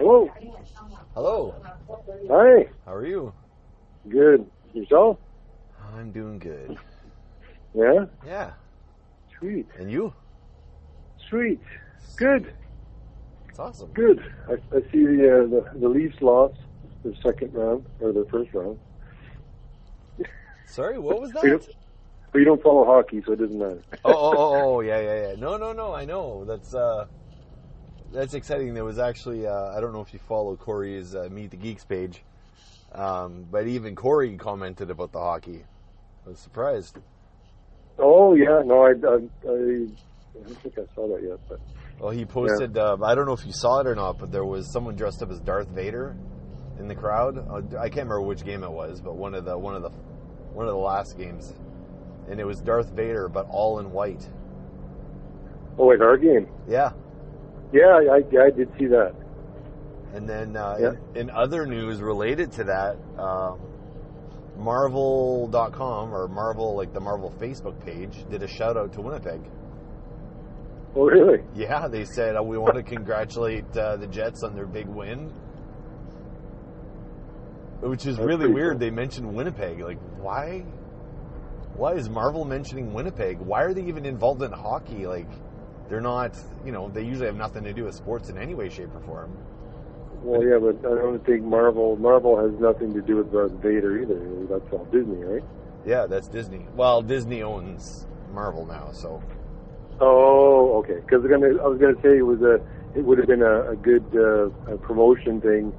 Hello. Hello. Hi. How are you? Good. Yourself? I'm doing good. Yeah? Yeah. Sweet. And you? Sweet. Good. It's awesome. Good. I see the Leafs lost the second round, or the first round. Sorry, what was that? But you don't follow hockey, so it doesn't matter. Oh, yeah. No, I know. That's exciting. There was actually, I don't know if you follow Corey's Meet the Geeks page, but even Corey commented about the hockey. I was surprised. Oh, yeah. No, I don't think I saw that yet. But well, he posted, yeah. I don't know if you saw it or not, but there was someone dressed up as Darth Vader in the crowd. I can't remember which game it was, but one of the last games. And it was Darth Vader, but all in white. Oh, like our game? Yeah. Yeah, I did see that. And then in other news related to that, Marvel.com, or Marvel, like the Marvel Facebook page, did a shout out to Winnipeg. Oh, really? Yeah, they said, we want to congratulate the Jets on their big win. Which is really weird. Cool. They mentioned Winnipeg. Like, why? Why is Marvel mentioning Winnipeg? Why are they even involved in hockey? Like, they're not, they usually have nothing to do with sports in any way, shape, or form. Well, yeah, but I don't think Marvel has nothing to do with Darth Vader either. That's all Disney, right? Yeah, that's Disney. Well, Disney owns Marvel now, so. Oh, okay. Because I was gonna say it would have been a good promotion thing,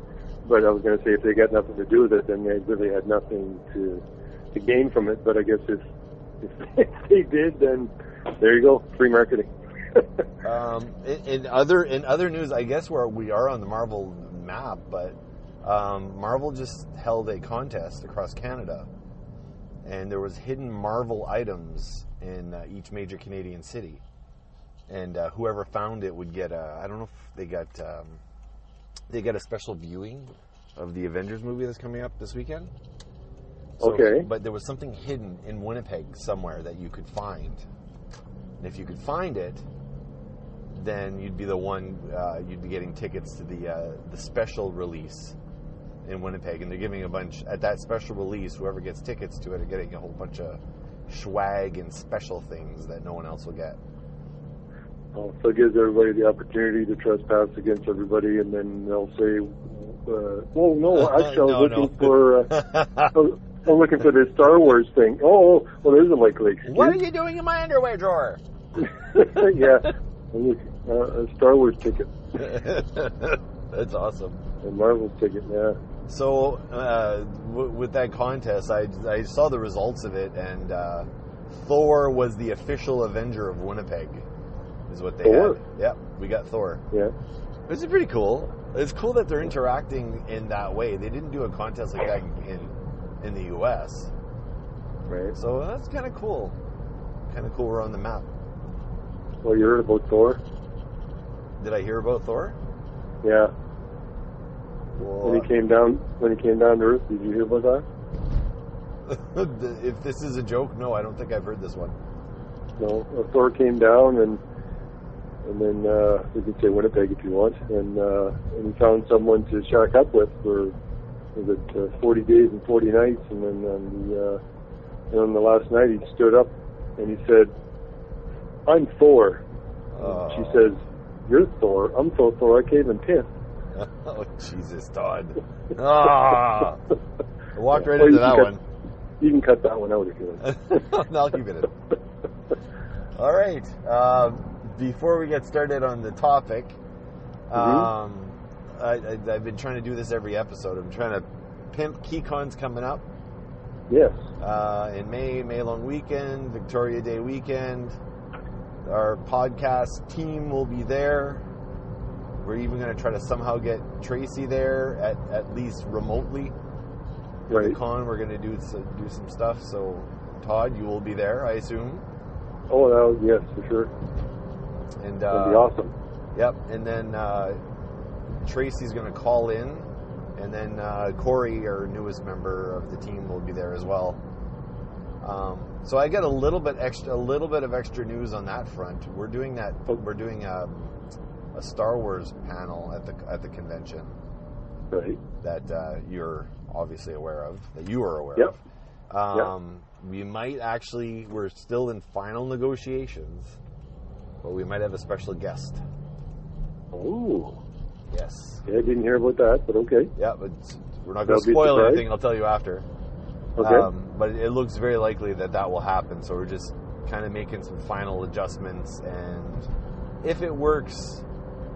but I was gonna say if they got nothing to do with it, then they really had nothing to gain from it. But I guess if they did, then there you go, free marketing. In other news, I guess where we are on the Marvel map, but Marvel just held a contest across Canada, and there was hidden Marvel items in each major Canadian city, and whoever found it would get I don't know if they got a special viewing of the Avengers movie that's coming up this weekend. So, okay. But there was something hidden in Winnipeg somewhere that you could find. And if you could find it, then you'd be the one, you'd be getting tickets to the special release in Winnipeg. And they're giving at that special release, whoever gets tickets to it are getting a whole bunch of swag and special things that no one else will get. Oh, so it gives everybody the opportunity to trespass against everybody, and then they'll say, well, no, actually, I was looking for this Star Wars thing. Oh, well, there's a likely excuse. What are you doing in my underwear drawer? Yeah, a Star Wars ticket. That's awesome. A Marvel ticket, yeah. So, with that contest, I saw the results of it, and Thor was the official Avenger of Winnipeg, is what they had. Yep, we got Thor. Yeah. This is pretty cool. It's cool that they're interacting in that way. They didn't do a contest like that in the U.S. Right. So that's kind of cool. Kind of cool we're on the map. Well, you heard about Thor? Did I hear about Thor? Yeah. Well, when he came down to Earth, did you hear about that? If this is a joke, no, I don't think I've heard this one. No, Thor came down and then you can say Winnipeg if you want, and he found someone to shack up with for 40 days and 40 nights, and then on the last night he stood up and he said, "I'm Thor." She says, "You're Thor. I'm so Thor I can't even piss." Oh, Jesus, Todd. I walked right into that one. You can cut that one out if you want. No, I'll keep it in. All right. Before we get started on the topic, I've been trying to do this every episode. I'm trying to pimp KeyCon's coming up. Yes. In May long weekend, Victoria Day weekend. Our podcast team will be there. We're even going to try to somehow get Tracy there, at least remotely. Right. The con, we're going to do some stuff. So, Todd, you will be there, I assume. Oh, yes, for sure. And that'd be awesome. Yep. And then Tracy's going to call in, and then Corey, our newest member of the team, will be there as well. So I get a little bit of extra news on that front. We're doing a Star Wars panel at the convention. Right. That you're obviously aware of. That you are aware Yep. of. We might actually. We're still in final negotiations, but we might have a special guest. Oh. Yes. Yeah, I didn't hear about that, but okay. Yeah, but we're not going to That'll be a spoil surprise. anything. I'll tell you after. Okay. But it looks very likely that will happen. So we're just kind of making some final adjustments, and if it works,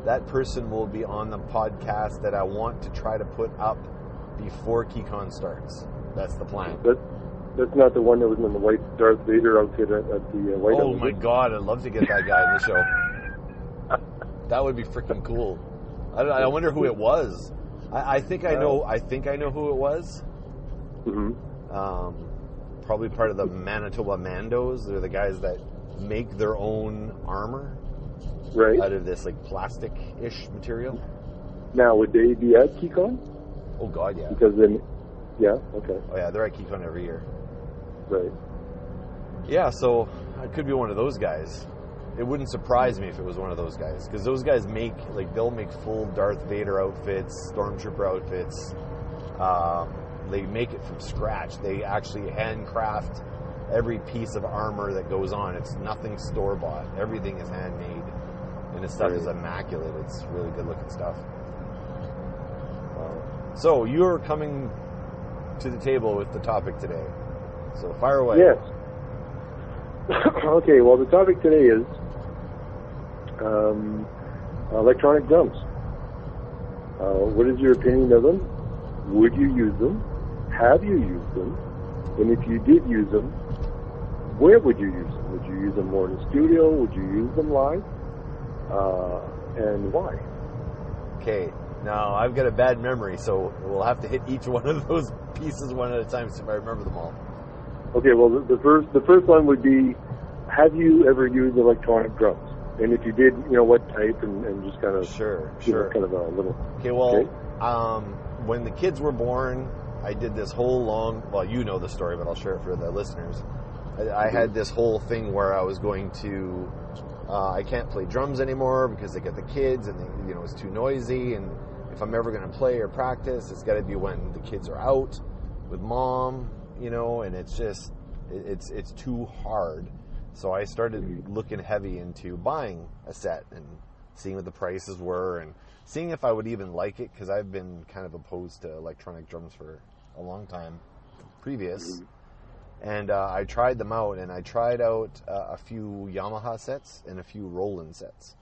that person will be on the podcast that I want to try to put up before KeyCon starts. That's the plan. That's not the one that was in the white Darth Vader outfit at the White House. Oh my God! I'd love to get that guy in the show. That would be freaking cool. I wonder who it was. I think I know. I think I know who it was. Mm-hmm. Probably part of the Manitoba Mandos. They're the guys that make their own armor Right. out of this like plastic-ish material. Now, would they be at KeyCon? Oh God, yeah. Because then, yeah, okay, Oh yeah, they're at KeyCon every year. right. Yeah, so I could be one of those guys. It wouldn't surprise me if it was one of those guys, because those guys they'll make full Darth Vader outfits, Stormtrooper outfits. They make it from scratch. They actually handcraft every piece of armor that goes on. It's nothing store-bought. Everything is handmade, and the stuff is immaculate. It's really good-looking stuff. So you're coming to the table with the topic today. So fire away. Yes. Okay, well, the topic today is electronic drums. What is your opinion of them? Would you use them? Have you used them? And if you did use them, where would you use them? Would you use them more in the studio? Would you use them live? And why? Okay. Now, I've got a bad memory, so we'll have to hit each one of those pieces one at a time, see if I remember them all. Okay, well, the first one would be, have you ever used electronic drums? And if you did, what type, and just kind of Sure. kind of a little. Okay, well, when the kids were born, I did this whole well, you know the story, but I'll share it for the listeners. I had this whole thing where I was going to, I can't play drums anymore because they get the kids and it's too noisy, and if I'm ever going to play or practice, it's got to be when the kids are out with mom, and it's just, it's too hard. So I started looking heavy into buying a set and seeing what the prices were and seeing if I would even like it, because I've been kind of opposed to electronic drums for a long time previous. And I tried them out, and I tried out a few Yamaha sets and a few Roland sets.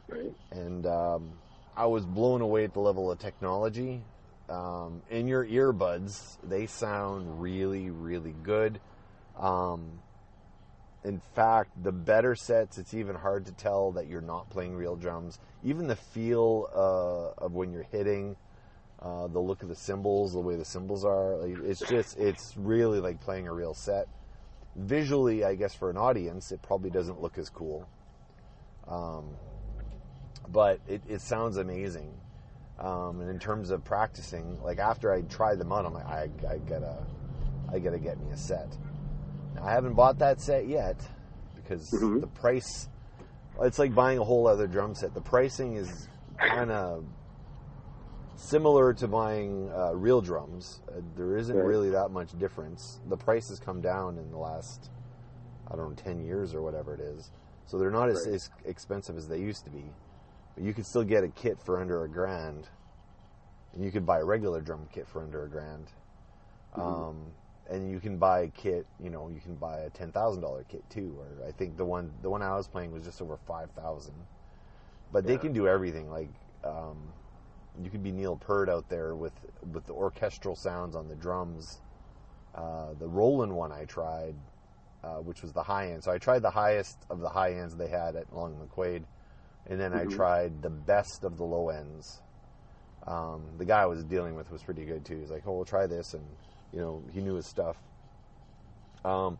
Right. And I was blown away at the level of technology. In your earbuds, they sound really, really good. In fact, the better sets, it's even hard to tell that you're not playing real drums. Even the feel of when you're hitting, the look of the cymbals, the way the cymbals are, it's really like playing a real set. Visually, I guess for an audience, it probably doesn't look as cool. But it sounds amazing. And in terms of practicing, like after I tried them out, I'm like, I gotta get me a set. Now, I haven't bought that set yet because the price, it's like buying a whole other drum set. The pricing is kind of similar to buying real drums. There isn't really that much difference. The price has come down in the last, 10 years or whatever it is. So they're not as expensive as they used to be. But you could still get a kit for under $1,000. And you could buy a regular drum kit for under $1,000. And you can buy a kit, you can buy a $10,000 kit too. Or I think the one I was playing was just over $5,000. But they can do everything. Like, you could be Neil Peart out there with the orchestral sounds on the drums. The Roland one I tried, which was the high end. So I tried the highest of the high ends they had along McQuaid, and then I tried the best of the low ends. The guy I was dealing with was pretty good too. He's like, "Oh, we'll try this," and he knew his stuff. So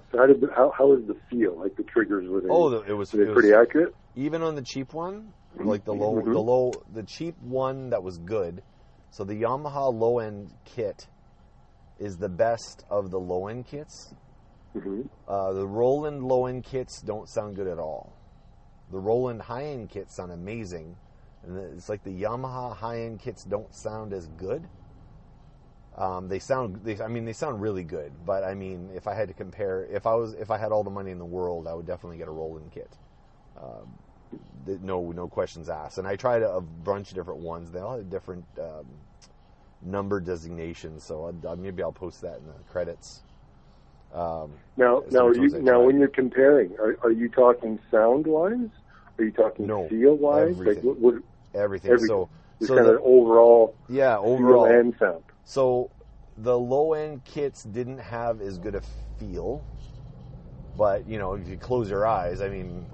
how was the feel? Like the triggers, were they pretty accurate? Even on the cheap one, like the cheap one that was good. So the Yamaha low end kit is the best of the low end kits. The Roland low end kits don't sound good at all. The Roland high end kits sound amazing, And it's like the Yamaha high-end kits don't sound as good. They sound really good, but I mean, if I had to compare, if I had all the money in the world, I would definitely get a Roland kit. No questions asked. And I tried a bunch of different ones. They all had different number designations, so maybe I'll post that in the credits. Now, when you're comparing, are you talking sound-wise? Are you talking feel-wise? Everything. Everything. So kind of overall. Yeah, overall. Feel and sound. So the low-end kits didn't have as good a feel, but if you close your eyes, I mean,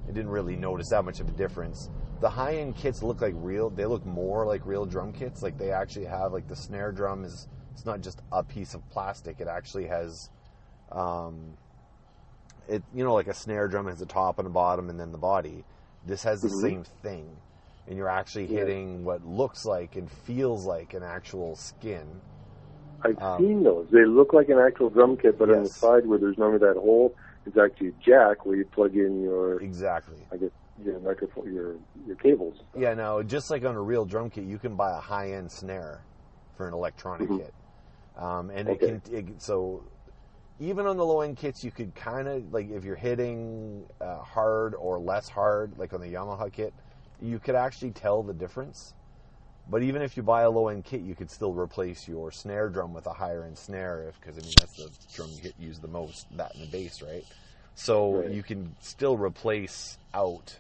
I didn't really notice that much of a difference. The high-end kits look like real. They look more like real drum kits. Like they actually have like the snare drum is. It's not just a piece of plastic. It actually has, like a snare drum has a top and a bottom and then the body. This has the same thing, and you're actually hitting what looks like and feels like an actual skin. I've seen those. They look like an actual drum kit, but on the side where there's normally that hole, it's actually a jack where you plug in your your microphone, your cables. Yeah, now just like on a real drum kit, you can buy a high-end snare for an electronic kit. So even on the low-end kits, you could kind of, like if you're hitting hard or less hard, like on the Yamaha kit, you could actually tell the difference. But even if you buy a low-end kit, you could still replace your snare drum with a higher-end snare, because that's the drum you use the most, that and the bass, right? So you can still replace out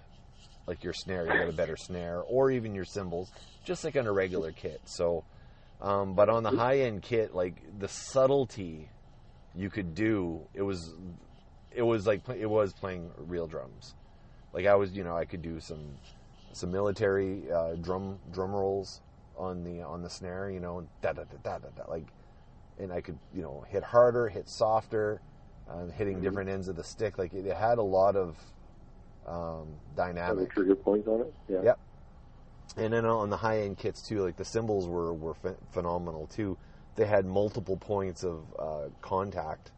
like your snare, you get a better snare, or even your cymbals, just like on a regular kit. So. But on the high-end kit, like the subtlety you could do, it was playing real drums. Like I could do some military drum rolls on the snare, da da da da da, like, and I could hit harder, hit softer, hitting different ends of the stick. Like it had a lot of dynamic. Trigger points on it. Yeah. Yep. And then on the high-end kits, too, like the cymbals were phenomenal, too. They had multiple points of contact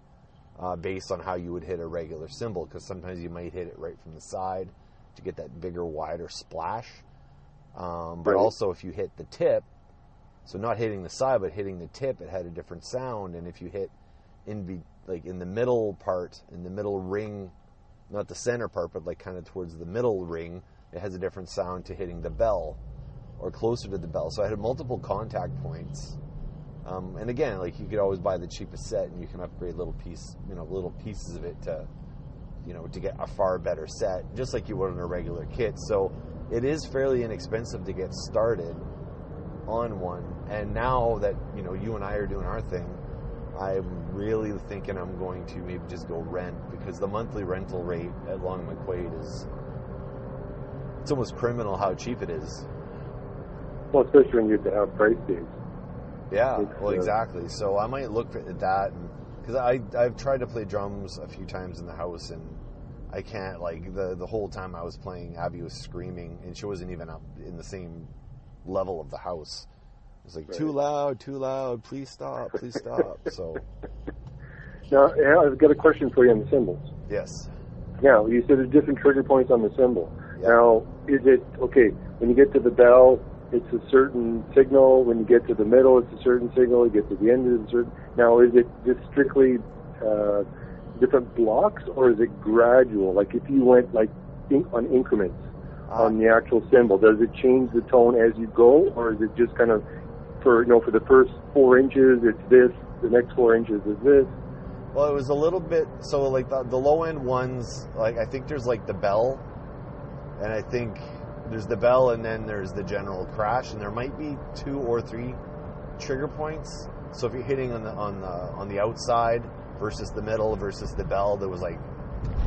based on how you would hit a regular cymbal, because sometimes you might hit it right from the side to get that bigger, wider splash. But also if you hit the tip, so not hitting the side, but hitting the tip, it had a different sound. And if you hit in the middle part, in the middle ring, not the center part, but like kind of towards the middle ring, it has a different sound to hitting the bell or closer to the bell. So I had multiple contact points. And again, like you could always buy the cheapest set and you can upgrade little pieces of it to get a far better set, just like you would on a regular kit. So it is fairly inexpensive to get started on one. And now that, you and I are doing our thing, I'm really thinking I'm going to maybe just go rent, because the monthly rental rate at Long McQuaid it's almost criminal how cheap it is. Well, especially when you have to have price days. Yeah, exactly. So I might look at that, because I've tried to play drums a few times in the house, and I can't. Like the whole time I was playing, Abby was screaming, and she wasn't even up in the same level of the house. It's like too loud, please stop. So now I've got a question for you on the cymbals. Yes. Now you said there's different trigger points on the cymbal. Yeah. Now, is it, when you get to the bell, it's a certain signal. When you get to the middle, it's a certain signal. You get to the end, it's a certain... Now, is it just strictly different blocks, or is it gradual? Like if you went on increments on the actual cymbal, does it change the tone as you go, or is it just kind of, for the first 4 inches, it's this, the next 4 inches is this? Well, it was a little bit... So, like, the low-end ones, like, I think there's, like, the bell... And I think there's the bell, and then there's the general crash, and there might be 2 or 3 trigger points. So if you're hitting on the outside versus the middle versus the bell, there was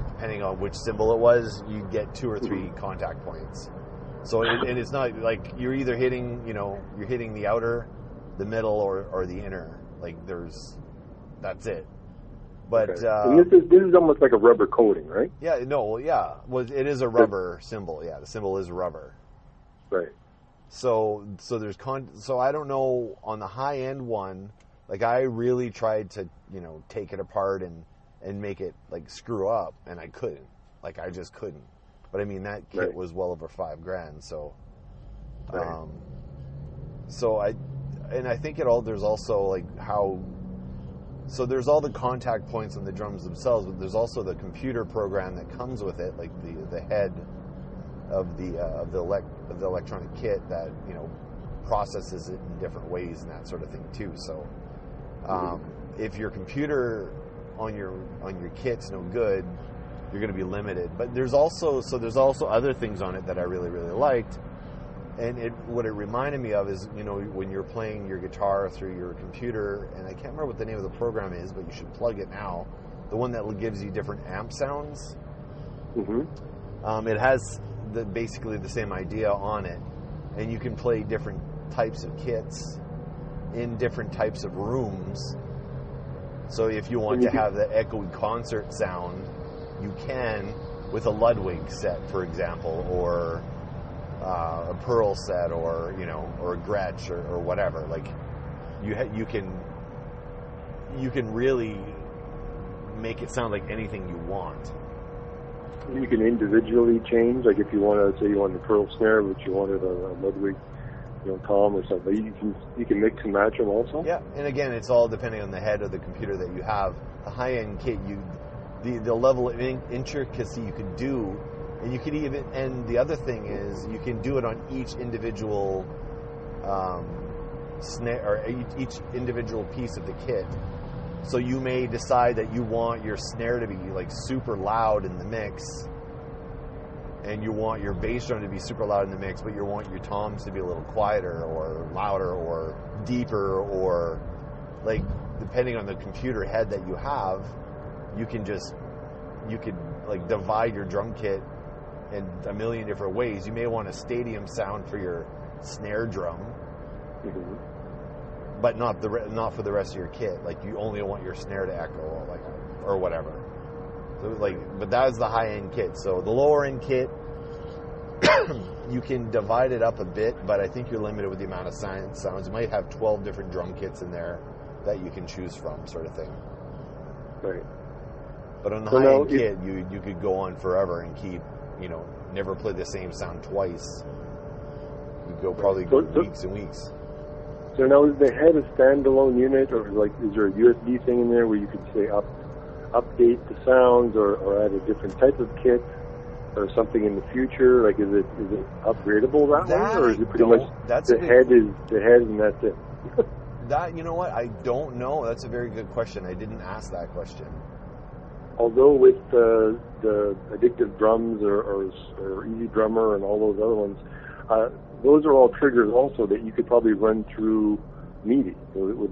depending on which cymbal it was, you get 2 or 3 contact points. So and it's not like you're either hitting you're hitting the outer, the middle, or the inner. That's it. But and this is almost like a rubber coating, right? Yeah, no, yeah. Well, it is a rubber cymbal. Yeah, the cymbal is rubber. Right. So there's so I don't know on the high end one. Like I really tried to take it apart and make it screw up, and I couldn't. I just couldn't. But I mean, that kit was well over $5,000. So, I think there's also like so there's all the contact points on the drums themselves, but there's also the computer program that comes with it, like the head of the electronic kit that, you know, processes it in different ways and that sort of thing too. So if your computer on your kit's no good, you're going to be limited. But there's also other things on it that I really, really liked. And what it reminded me of is, you know, when you're playing your guitar through your computer, and I can't remember what the name of the program is, but you should plug it now. The one that gives you different amp sounds. It has basically the same idea on it, and you can play different types of kits in different types of rooms. So if you want to have the echoey concert sound, you can with a Ludwig set, for example, or a Pearl set, or, you know, or a Gretsch, or whatever. Like you can really make it sound like anything you want. You can individually change, like if you want to say you want the Pearl snare, but you wanted a Ludwig, you know, tom or something. You can mix and match them also. Yeah, and again, it's all depending on the head of the computer that you have. The high-end kit, the level of intricacy you could do. And you could even, and the other thing is, you can do it on each individual snare, or each individual piece of the kit. So you may decide that you want your snare to be like super loud in the mix, and you want your bass drum to be super loud in the mix, but you want your toms to be a little quieter or louder or deeper, or like, depending on the computer head that you have, you could like divide your drum kit in a million different ways. You may want a stadium sound for your snare drum, but not for the rest of your kit. Like, you only want your snare to echo, or whatever. So but that is the high end kit. So the lower end kit, you can divide it up a bit, but I think you're limited with the amount of sounds. You might have 12 different drum kits in there that you can choose from, sort of thing. Right. But on the high end kit, you could go on forever and keep, you know, never play the same sound twice. You go probably weeks and weeks. So now, is the head a standalone unit, or like is there a USB thing in there where you could say update the sounds, or add a different type of kit, or something in the future? Like, is it upgradable that way, or is it pretty much the head and that's it? That, you know what, I don't know. That's a very good question. I didn't ask that question. Although with the Addictive Drums or Easy Drummer and all those other ones, those are all triggers also that you could probably run through MIDI. Would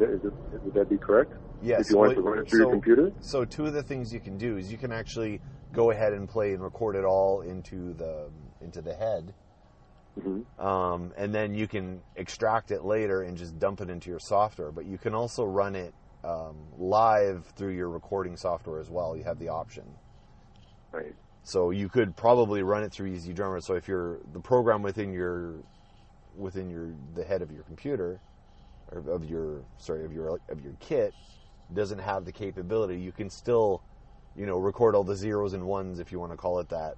that be correct? Yes. If you wanted to run it through your computer? So two of the things you can do is you can actually go ahead and play and record it all into the head. And then you can extract it later and just dump it into your software. But you can also run it live through your recording software as well. You have the option. Right. So you could probably run it through Easy Drummer. So if you're the program within the head of your computer, or of your kit, doesn't have the capability, you can still, you know, record all the zeros and ones, if you want to call it that,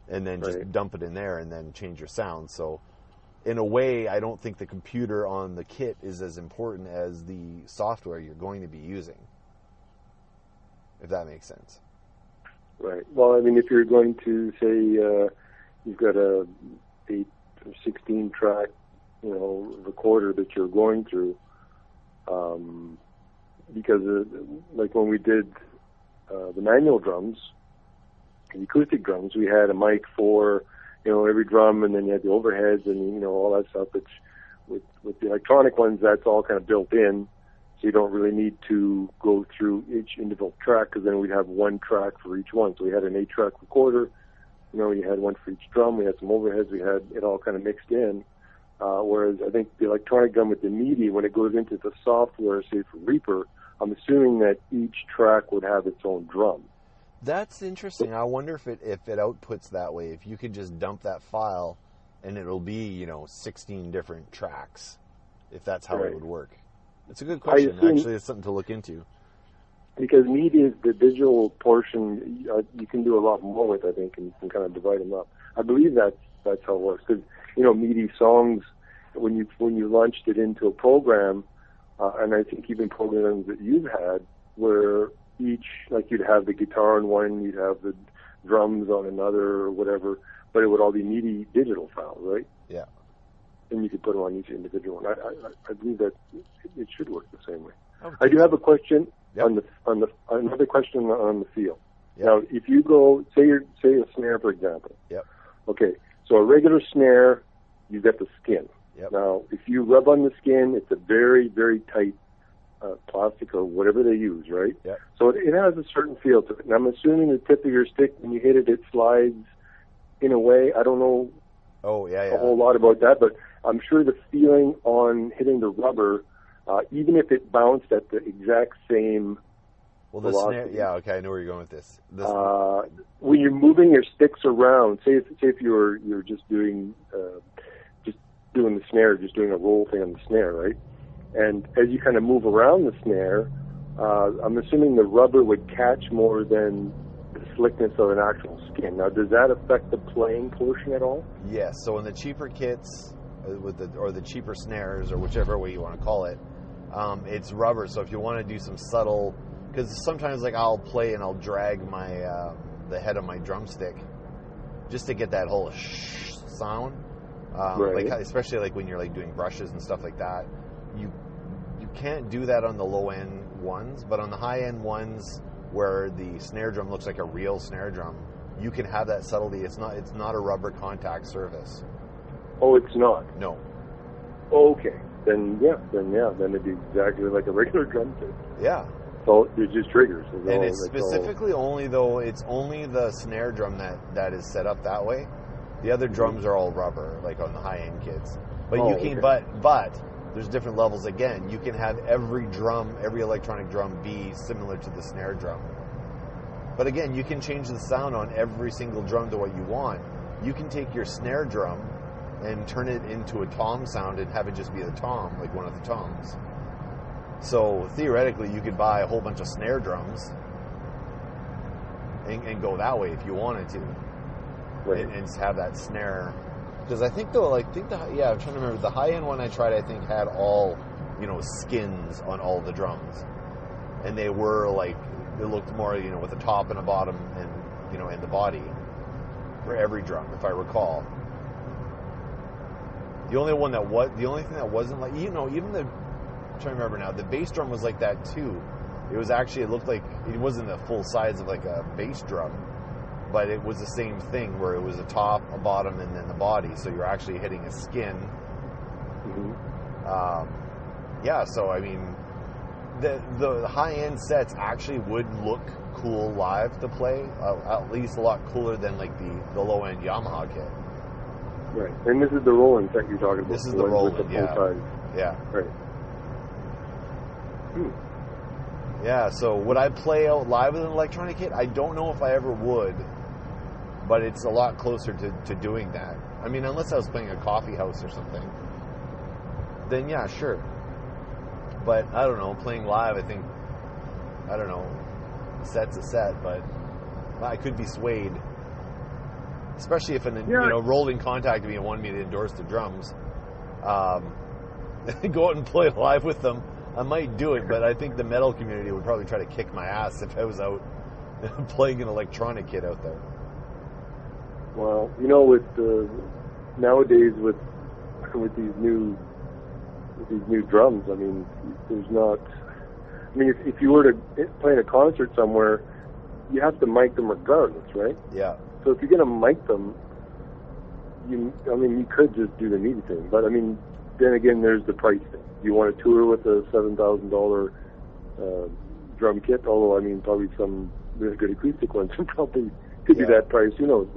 and then just dump it in there and then change your sound. So in a way, I don't think the computer on the kit is as important as the software you're going to be using, if that makes sense. Right. Well, I mean, if you're going to say you've got a 8 or 16 track, you know, recorder that you're going through, because like when we did the manual drums, the acoustic drums, we had a mic for, you know, every drum, and then you had the overheads and, you know, all that stuff. Which with the electronic ones, that's all kind of built in. So you don't really need to go through each individual track, because then we'd have one track for each one. So we had an 8-track recorder, you know, you had one for each drum, we had some overheads, we had it all kind of mixed in. Whereas I think the electronic drum with the MIDI, when it goes into the software, say for Reaper, I'm assuming that each track would have its own drum. That's interesting. I wonder if it outputs that way, if you could just dump that file and it'll be, you know, 16 different tracks, if that's how it would work. It's a good question. Actually, it's something to look into. because MIDI is the digital portion. You can do a lot more with, I think, and you can kind of divide them up. I believe that's how it works. Because MIDI songs, when you launched it into a program, and I think even programs that you've had, where each, like, you'd have the guitar on one, you'd have the drums on another, or whatever, but it would all be MIDI digital files, right? Yeah. And you could put them on each individual one. I believe that it should work the same way. I do have a question. Yep. Another question on the feel. Yep. Now, if you go, say a snare, for example. Yep. Okay, so a regular snare, you get the skin. Yep. Now, if you rub on the skin, it's a very, very tight plastic or whatever they use, right? Yep. So it has a certain feel to it. And I'm assuming the tip of your stick, when you hit it, it slides in a way. I don't know a whole lot about that, but I'm sure the feeling on hitting the rubber, even if it bounced at the exact same velocity. Snare, okay, I know where you're going with this. When you're moving your sticks around, say if you're just doing the snare, just doing a roll thing on the snare, right? And as you kind of move around the snare, I'm assuming the rubber would catch more than the slickness of an actual skin. Now, does that affect the playing portion at all? Yes. So in the cheaper kits, or the cheaper snares, or whichever way you want to call it, it's rubber. So if you want to do some subtle, because sometimes, like, I'll play and I'll drag my the head of my drumstick just to get that whole sound. Right. Like, especially like when you're like doing brushes and stuff like that, you can't do that on the low end ones, but on the high end ones where the snare drum looks like a real snare drum, you can have that subtlety. It's not a rubber contact surface. Oh, it's not? No. Okay. Then it'd be exactly like a regular drum kit. Yeah. So it's just triggers. And it's specifically only the snare drum that is set up that way. The other drums are all rubber, like on the high end kits. But but there's different levels again. You can have every electronic drum be similar to the snare drum. But again, you can change the sound on every single drum to what you want. You can take your snare drum and turn it into a tom sound and have it just be a tom, like one of the toms. So theoretically, you could buy a whole bunch of snare drums and go that way if you wanted to, right. and have that snare. Because I'm trying to remember, the high end one I tried, I think, had all, skins on all the drums, and they were like, it looked more, with a top and a bottom and the body for every drum, if I recall. The only thing that wasn't like, even the, I'm trying to remember now, the bass drum was like that too. It was actually, it looked like, it wasn't the full size of like a bass drum, but it was the same thing where it was a top, a bottom, and then the body. So you're actually hitting a skin. Mm-hmm. So I mean, the high end sets actually would look cool live to play, at least a lot cooler than like the low end Yamaha kit. Right, and this is the Roland set you're talking about. This is the Roland, with the full size. Yeah. Right. Yeah, so would I play out live with an electronic kit? I don't know if I ever would, but it's a lot closer to doing that. I mean, unless I was playing a coffee house or something, then yeah, sure. But I don't know, playing live, set's a set, but I could be swayed. Especially if Rolling contacted me and wanted me to endorse the drums. Go out and play live with them. I might do it, but I think the metal community would probably try to kick my ass if I was out playing an electronic kit out there. Well, with nowadays with these new drums, I mean, there's not. I mean, if you were to play in a concert somewhere, you have to mic them regardless, right? Yeah. So if you're going to mic them, you could just do the MIDI thing. But I mean, then again, there's the price thing. You want to tour with a $7,000 drum kit? Although, I mean, probably some really good acoustic ones probably could be that price. Who knows?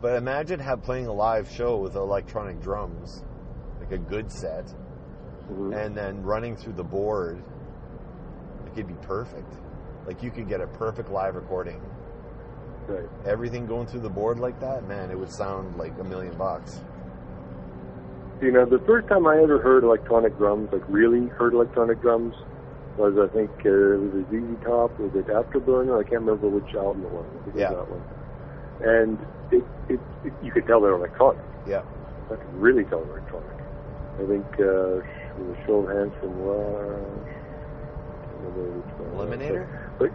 But imagine playing a live show with electronic drums, like a good set, and then running through the board. It could be perfect. Like, you could get a perfect live recording. Right. Everything going through the board like that, man, it would sound like $1 million. The first time I ever heard electronic drums, like really heard electronic drums, was, I think, it was a ZZTop, was it Afterburner? I can't remember which album it was. I think it was that one. And you could tell they're electronic. Yeah. I could really tell they're electronic. I think it was a show of hands from Eliminator? But,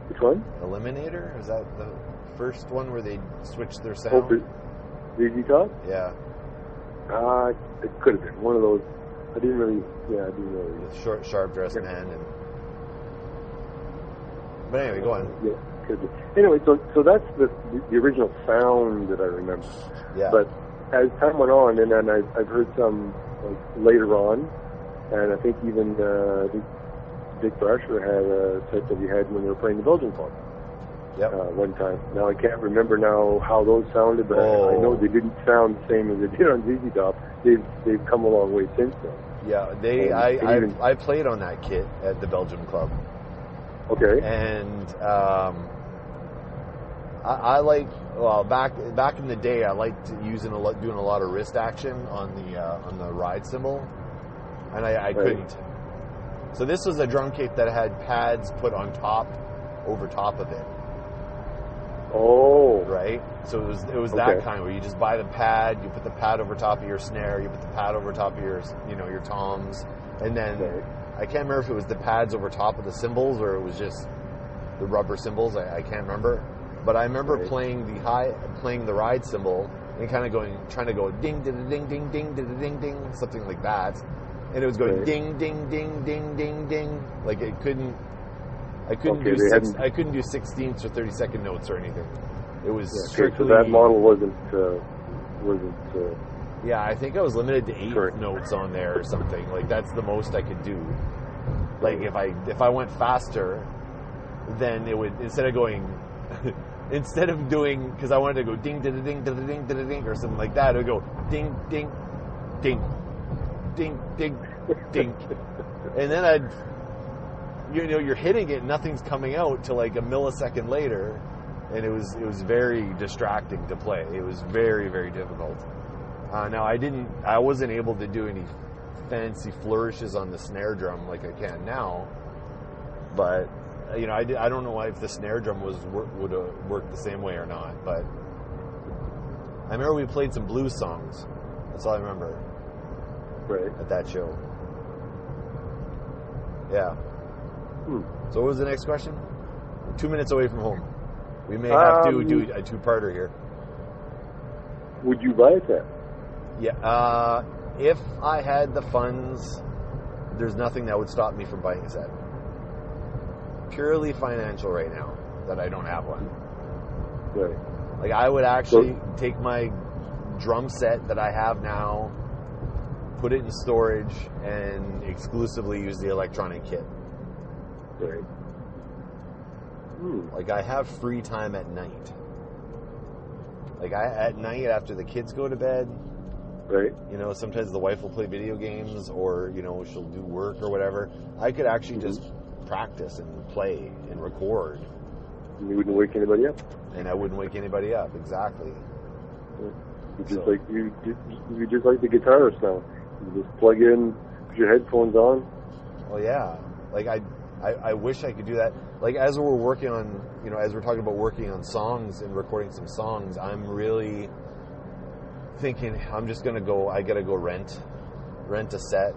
which one? Eliminator? Is that the first one where they switched their sound? ZZTop? Yeah. It could have been one of those. I didn't really. With short, sharp-dressed man. But anyway, go on. Yeah, could be. Anyway, so that's the original sound that I remember. Yeah. But as time went on, and then I've heard some like later on, and I think even Dick Brasher had a set that he had when they were playing the Belgian Club. Yep. One time. Now I can't remember now how those sounded, but I know they didn't sound the same as they did on ZZTop. They've come a long way since then. Yeah, I played on that kit at the Belgium Club. Okay. And I like back in the day I liked doing a lot of wrist action on the ride cymbal, and I couldn't. So this was a drum kit that had pads put on over top of it. Oh. Right? So it was that kind where you just buy the pad, you put the pad over top of your snare, you put the pad over top of your toms, and then I can't remember if it was the pads over top of the cymbals or it was just the rubber cymbals. I can't remember. But I remember playing the ride cymbal and kind of trying to go ding ding ding ding ding ding ding ding, something like that. And it was going ding ding ding ding ding ding. Like I couldn't do 16th or 32nd notes or anything. It was strictly. So that model wasn't. Yeah, I think I was limited to 8 notes on there or something. Like that's the most I could do. Like if I went faster, then it would instead of doing because I wanted to go ding ding ding ding ding ding ding or something like that, it would go ding ding ding ding ding ding, and then you're hitting it, and nothing's coming out till like a millisecond later, and it was very distracting to play. It was very, very difficult. Now I wasn't able to do any fancy flourishes on the snare drum like I can now, but I don't know if the snare drum would have worked the same way or not. But I remember we played some blues songs. That's all I remember. Right. At that show. Yeah. So what was the next question? We're 2 minutes away from home. We may have to do a 2-parter here. Would you buy a set? Yeah. If I had the funds, there's nothing that would stop me from buying a set. Purely financial right now, that I don't have one. Right. Like I would actually take my drum set that I have now, put it in storage, and exclusively use the electronic kit. Right. Like I have free time at night. Like at night after the kids go to bed. Right. Sometimes the wife will play video games, or she'll do work or whatever. I could actually just practice and play and record. And you wouldn't wake anybody up. And I wouldn't wake anybody up. Exactly. You're just like the guitarist now. You just plug in, put your headphones on. Well, yeah. Like I wish I could do that. Like as we're working on, as we're talking about working on songs and recording some songs, I'm really thinking I'm just gonna go. I gotta go rent a set.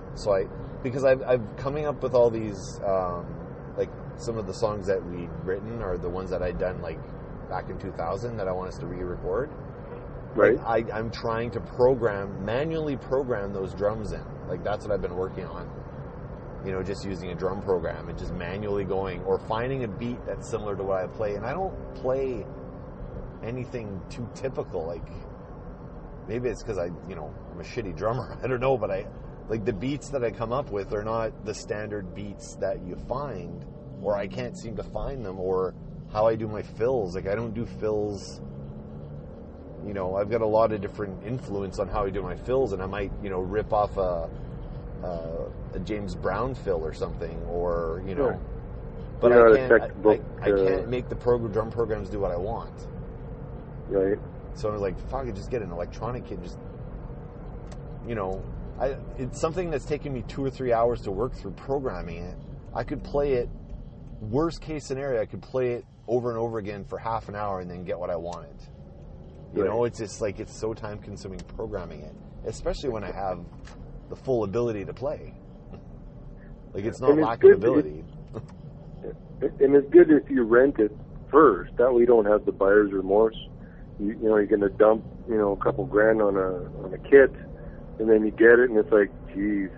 Because I've coming up with all these like some of the songs that we'd written are the ones that I'd done like back in 2000 that I want us to re-record. Right. Like I'm trying to manually program those drums in. Like that's what I've been working on. Just using a drum program and just manually going or finding a beat that's similar to what I play. And I don't play anything too typical. Like maybe it's because I'm a shitty drummer. I don't know, but like the beats that I come up with are not the standard beats that you find, or I can't seem to find them, or how I do my fills. Like I don't do fills. I've got a lot of different influence on how I do my fills, and I might, rip off a James Brown fill or something, or Sure. But I can't make the drum programs do what I want. Right. So I was like, fuck it, just get an electronic kit. Just, it's something that's taken me 2 or 3 hours to work through programming it. I could play it, worst case scenario, I could play it over and over again for half an hour and then get what I wanted. You know, it's just like, it's so time consuming programming it, especially when I have the full ability to play. Like, it's not lack of ability. And it's good if you rent it first. That way you don't have the buyer's remorse. You know, you're going to dump, you know, a couple grand on a kit, and then you get it, and it's like, geez,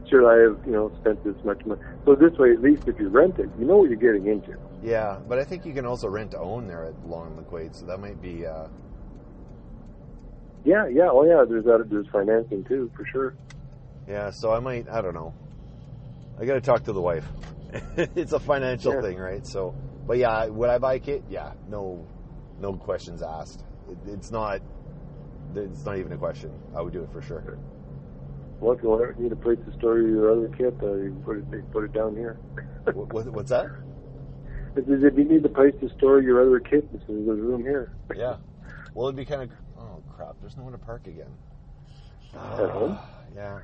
should I have, you know, spent this much money? So this way, at least if you rent it, you know what you're getting into. Yeah, but I think you can also rent to own there at Long McQuaid, so that might be... Yeah, oh yeah, there's financing too, for sure. Yeah, so I don't know. I got to talk to the wife. It's a financial thing, right? So, but yeah, would I buy a kit? Yeah, no questions asked. It's not even a question. I would do it for sure. Well, if you need a place to store your other kit, you put it down here. What's that? If you need a place to store your other kit, there's room here. Yeah. Well, it'd be kind of... Oh, crap. There's nowhere to park again. At home? Yeah.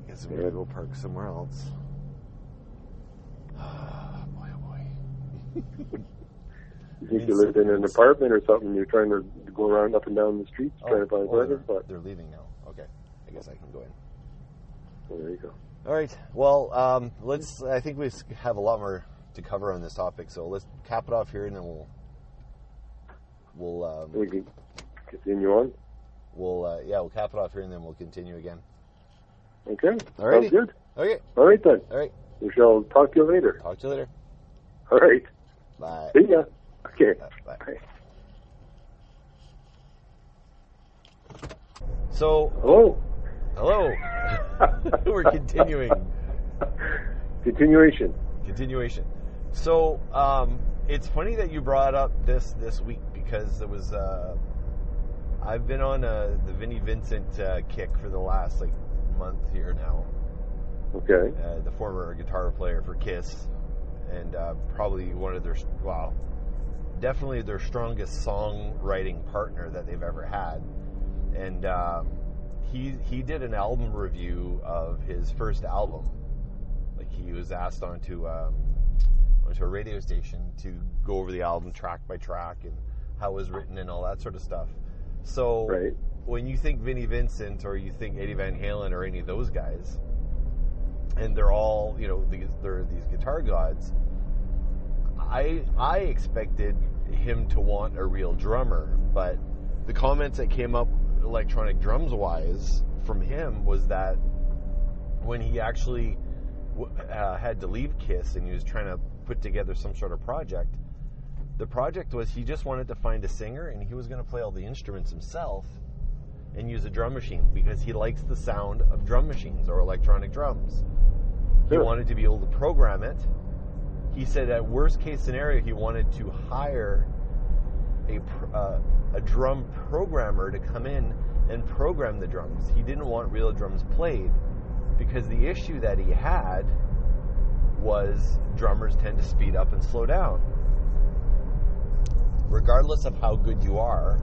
Guess we gotta go park somewhere else. Boy, oh boy. You think you lived in an apartment or something? You're trying to go around up and down the streets trying to find weather? They're leaving now. Okay. I guess I can go in. Well, there you go. All right. Well, I think we have a lot more to cover on this topic, so let's cap it off here, and then we can continue on. We'll cap it off here, and then we'll continue again. Okay. All right. Sounds good. Okay. All right then. All right. We shall talk to you later. Talk to you later. All right. Bye. See ya. Okay. Bye. Bye. So. Hello. We're continuing. Continuation. So, it's funny that you brought up this week, because it was I've been on the Vinnie Vincent kick for the last month here now. Okay. The former guitar player for Kiss, and probably one of definitely their strongest songwriting partner that they've ever had. And he did an album review of his first album. Like, he was asked onto a radio station to go over the album track by track and how it was written and all that sort of stuff. So when you think Vinnie Vincent, or you think Eddie Van Halen, or any of those guys, and they're all, they're these guitar gods, I expected him to want a real drummer, but the comments that came up electronic drums wise from him was that when he actually had to leave Kiss and he was trying to put together some sort of project, the project was he just wanted to find a singer, and he was going to play all the instruments himself and use a drum machine, because he likes the sound of drum machines or electronic drums. He wanted to be able to program it. He said at worst case scenario, he wanted to hire a drum programmer to come in and program the drums. He didn't want real drums played, because the issue that he had was drummers tend to speed up and slow down. Regardless of how good you are,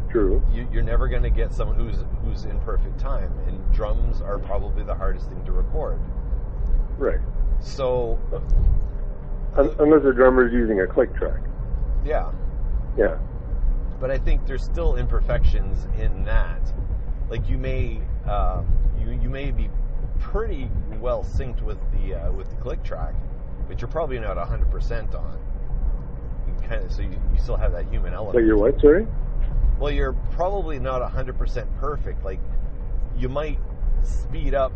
true, you're never going to get someone who's in perfect time, and drums are probably the hardest thing to record. Right. So, unless the drummer's using a click track. Yeah. Yeah. But I think there's still imperfections in that. Like, you may you may be pretty well synced with the click track, but you're probably not 100% on. So you still have that human element. So you're what, sorry? Well, you're probably not 100% perfect. Like, you might speed up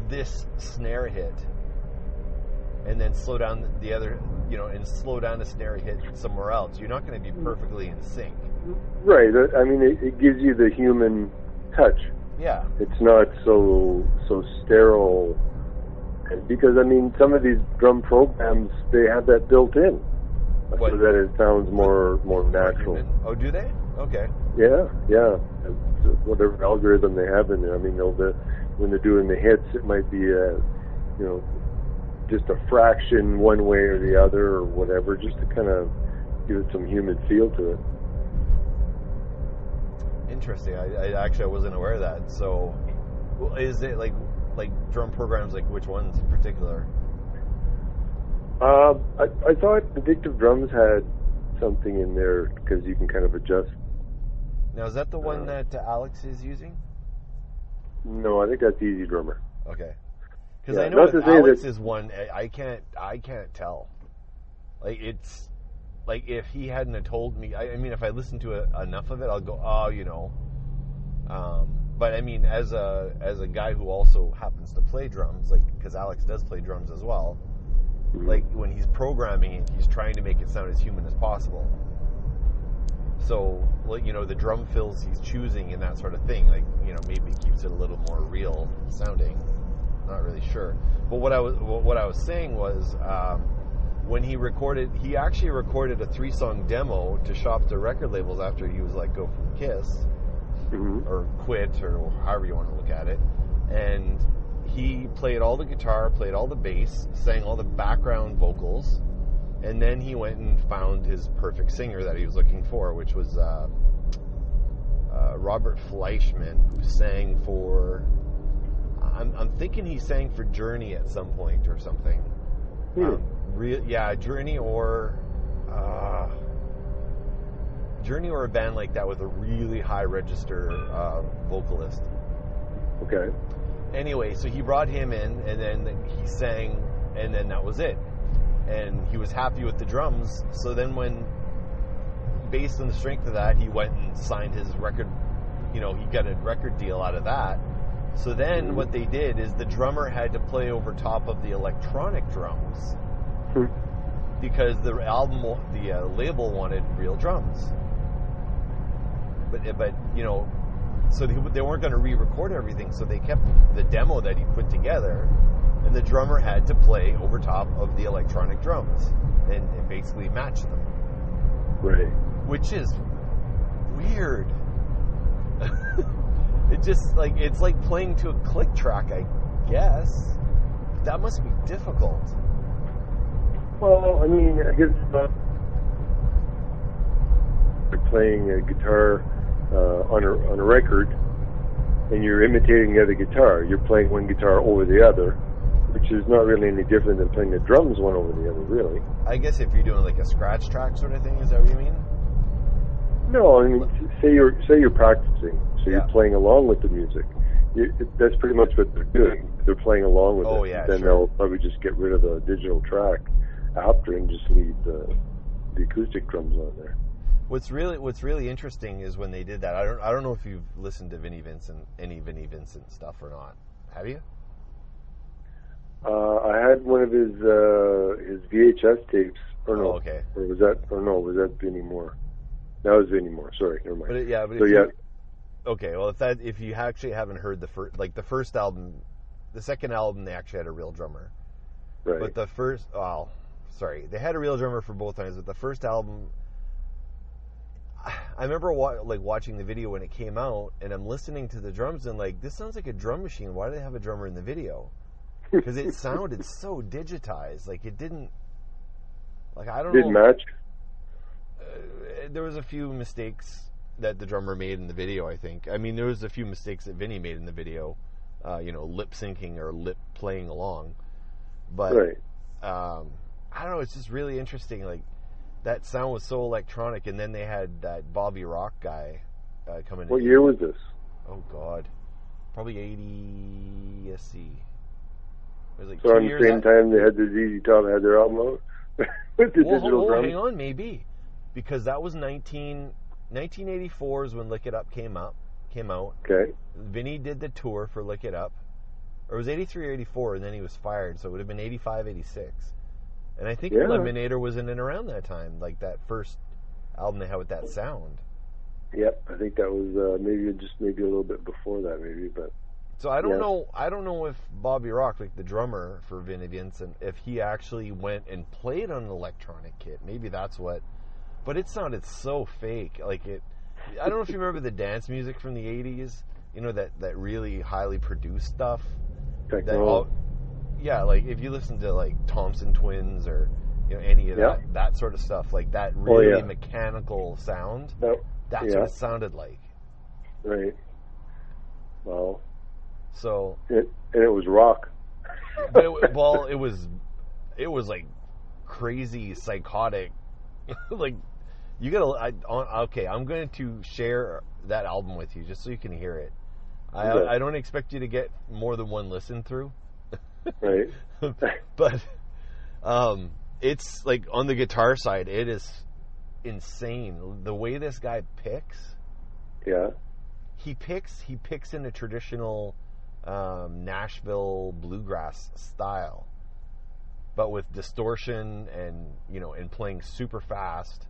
this snare hit and then slow down the other, and slow down the snare hit somewhere else. You're not going to be perfectly in sync. Right. I mean, it gives you the human touch. Yeah. It's not so sterile. Because, I mean, some of these drum programs, they have that built in. What? So that it sounds more natural. Oh, do they? Okay. Yeah. Whatever algorithm they have in there. I mean, when they're doing the hits, it might be just a fraction one way or the other or whatever, just to kind of give it some human feel to it. interesting. I wasn't aware of that. So, is it like drum programs? Like which ones in particular? I thought Addictive Drums had something in there because you can kind of adjust. Now, is that the one that Alex is using? No, I think that's Easy Drummer. Okay. Because I know with Alex's one, I can't tell. Like, it's like if he hadn't have told me. I mean, if I listen to enough of it, I'll go, oh, you know. But I mean, as a guy who also happens to play drums, like because Alex does play drums as well. Like when he's programming it, he's trying to make it sound as human as possible. So, like, you know, the drum fills he's choosing and that sort of thing, like, you know, maybe it keeps it a little more real sounding. Not really sure. But what I was saying was, when he actually recorded a 3-song demo to shop to record labels after he was let go from Kiss, or quit, or however you want to look at it, and he played all the guitar, played all the bass, sang all the background vocals, and then he went and found his perfect singer that he was looking for, which was Robert Fleischman, who sang for... I'm thinking he sang for Journey at some point or something. Journey or a band like that with a really high register vocalist. Okay. Anyway, so he brought him in, and then he sang, and then that was it. And he was happy with the drums. So then when, based on the strength of that, he went and signed his record, you know, he got a record deal out of that. So then what they did is the drummer had to play over top of the electronic drums because the label wanted real drums. But you know, so they weren't going to re-record everything, so they kept the demo that he put together, and the drummer had to play over top of the electronic drums and basically match them. Right. Which is weird. It just, like, it's like playing to a click track, I guess. That must be difficult. Well, I mean, I guess you're playing a guitar on a record, and you're imitating the other guitar. You're playing one guitar over the other, which is not really any different than playing the drums one over the other, really. I guess if you're doing like a scratch track sort of thing, is that what you mean? No, I mean, say you're practicing, so you're playing along with the music. That's pretty much what they're doing. They're playing along with it. Yeah, then they'll probably just get rid of the digital track after and just leave the acoustic drums on there. What's really interesting is when they did that. I don't know if you've listened to any Vinnie Vincent stuff or not. Have you? I had one of his VHS tapes. Or no? Oh, okay. Or was that? Or no? Was that Vinnie Moore? That was Vinnie Moore. Sorry, never mind. Okay, well, if you actually haven't heard the first album, the second album they actually had a real drummer. Right. But they had a real drummer for both times. But the first album, I remember watching the video when it came out, and I'm listening to the drums and like, this sounds like a drum machine. Why do they have a drummer in the video? Because it sounded so digitized. Like it didn't. Like I don't know. Didn't match. There was a few mistakes that the drummer made in the video, I think. I mean, there was a few mistakes that Vinnie made in the video, lip syncing or lip playing along. But, right. I don't know, it's just really interesting. Like, that sound was so electronic, and then they had that Bobby Rock guy come in. What year was this? Oh, God. Probably 80 SC. It was like so on the same time they had the ZZTop had their album out? With the digital drums? Hang on, maybe. Because that was 1984 is when Lick It Up came out. Okay. Vinnie did the tour for Lick It Up. Or it was 83 or 84, and then he was fired, so it would have been 85, 86. And I think Eliminator was in and around that time, like that first album they had with that sound. Yep, I think that was maybe a little bit before that, maybe, but... So I don't know if Bobby Rock, like the drummer for Vinnie Vincent, if he actually went and played on an electronic kit. Maybe that's what... But it sounded so fake. Like it, I don't know if you remember the dance music from the 80s, that really highly produced stuff. Techno. Like if you listen to like Thompson Twins or any of that sort of stuff, like that really mechanical sound. That's what it sounded like. Right. Wow. So. And it was rock. But it was like crazy, psychotic. Like, you gotta. Okay, I'm going to share that album with you just so you can hear it. Okay. I don't expect you to get more than one listen through. Right. But it's like on the guitar side, it is insane the way this guy picks. Yeah. He picks in a traditional Nashville bluegrass style, but with distortion and playing super fast,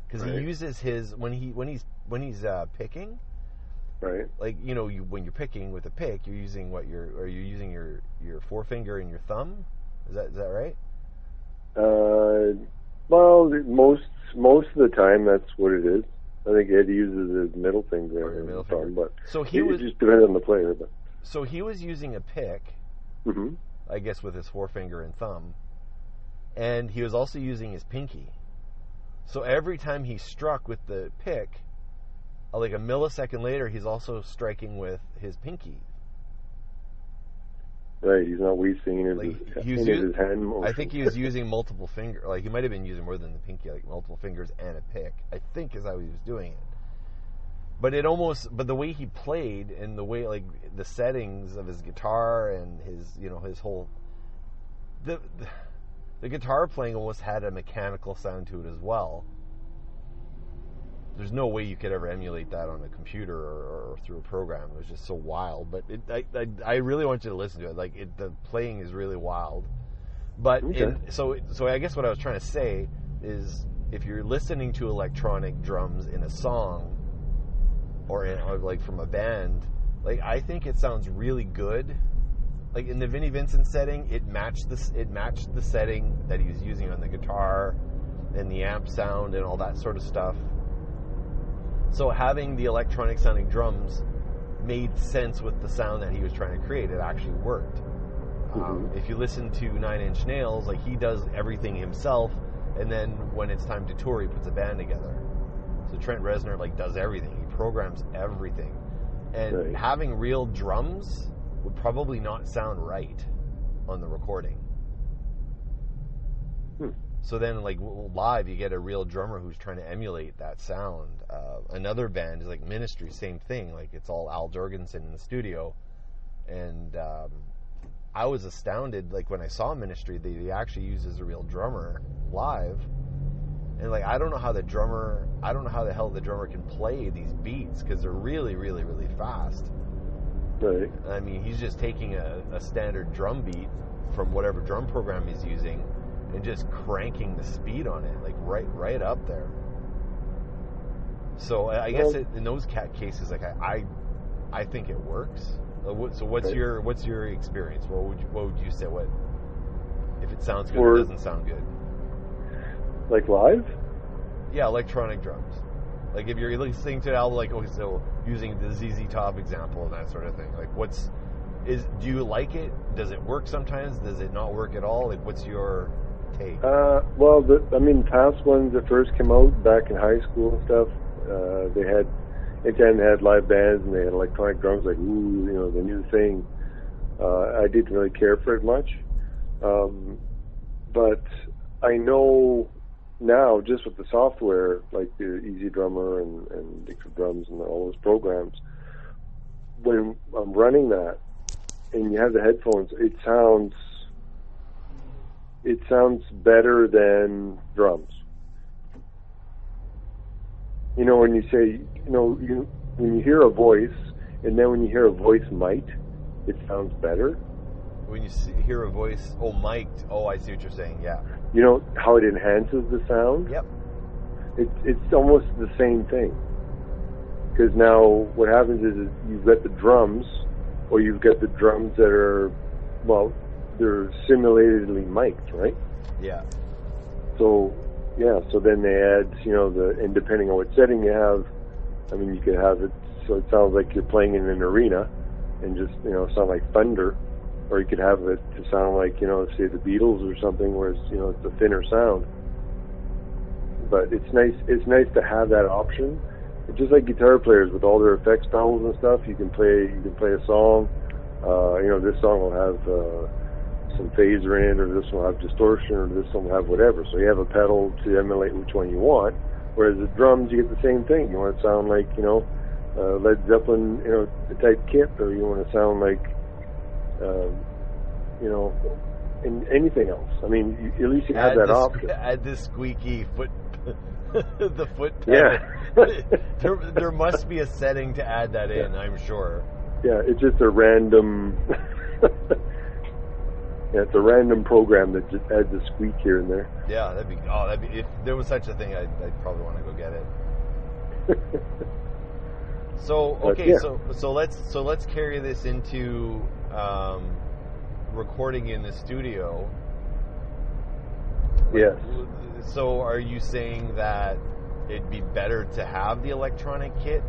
because right. he uses his when he's picking, right, like when you're picking with a pick, you're using you're using your forefinger and your thumb. Is that right? Well, most of the time that's what it is. I think Eddie uses his middle finger. Or your middle finger. But so it just depends on the player. But. So he was using a pick, mm-hmm. I guess, with his forefinger and thumb, and he was also using his pinky. So every time he struck with the pick, like a millisecond later, he's also striking with his pinky. Right, he's not wasting his hand motion. I think he was using multiple fingers. Like, he might have been using more than the pinky, like multiple fingers and a pick. I think is how he was doing it. But but the way he played and the way, like, the settings of his guitar and his whole, the guitar playing almost had a mechanical sound to it as well. There's no way you could ever emulate that on a computer or through a program. It was just so wild. But I really want you to listen to it. Like, the playing is really wild. But okay. So I guess what I was trying to say is, if you're listening to electronic drums in a song or like from a band, like, I think it sounds really good. Like in the Vinnie Vincent setting, it matched the setting that he was using on the guitar and the amp sound and all that sort of stuff. So having the electronic sounding drums made sense with the sound that he was trying to create. It actually worked. Mm-hmm. If you listen to Nine Inch Nails, like, he does everything himself, and then when it's time to tour, he puts a band together. So Trent Reznor, like, does everything. He programs everything. And right. having real drums would probably not sound right on the recording. So then, like, live, you get a real drummer who's trying to emulate that sound. Another band is like Ministry, same thing. Like, it's all Al Jorgensen in the studio. And I was astounded, like, when I saw Ministry, they actually uses a real drummer live. And, like, I don't know how the hell the drummer can play these beats, because they're really, really, really fast. Right. I mean, he's just taking a standard drum beat from whatever drum program he's using and just cranking the speed on it, like, right up there. So I guess in those cases, like, I think it works. So what's your experience? What would you say? What if it sounds good or it doesn't sound good? Like live? Yeah, electronic drums. Like, if you're listening to an album, like, okay, so using the ZZTop example and that sort of thing, like, do you like it? Does it work sometimes? Does it not work at all? Like, what's your take? Well, past ones that first came out back in high school and stuff, anytime they had live bands and they had electronic drums, like, ooh, the new thing. I didn't really care for it much. But I know now, just with the software, like the Easy Drummer and Dixie Drums and all those programs, when I'm running that and you have the headphones, it sounds better than drums. When you say, when you hear a voice, and then when you hear a voice mic'd, it sounds better. When you hear a voice, mic'd, I see what you're saying, yeah. You know how it enhances the sound? Yep. It's almost the same thing. Because now what happens is you've got the drums, or you've got the drums that are, they're simulatedly mic'd, right? Yeah. So then they add, and depending on what setting you have, I mean, you could have it so it sounds like you're playing in an arena and just, sound like thunder. Or you could have it to sound like, say the Beatles or something, where it's, it's a thinner sound. But it's nice to have that option, just like guitar players with all their effects pedals and stuff, you can play a song. This song will have some phaser in it, or this one will have distortion, or this one will have whatever. So you have a pedal to emulate which one you want. Whereas the drums, you get the same thing. You want to sound like, Led Zeppelin, type kit, or you want to sound like, in anything else. I mean, at least you have that option. Add this squeaky foot, the foot. Yeah. there must be a setting to add that in, I'm sure. Yeah, it's just a random. Yeah, it's a random program that just adds a squeak here and there. Yeah, that'd be. If there was such a thing, I'd probably want to go get it. So okay, so let's carry this into recording in the studio. Yes. So are you saying that it'd be better to have the electronic kit?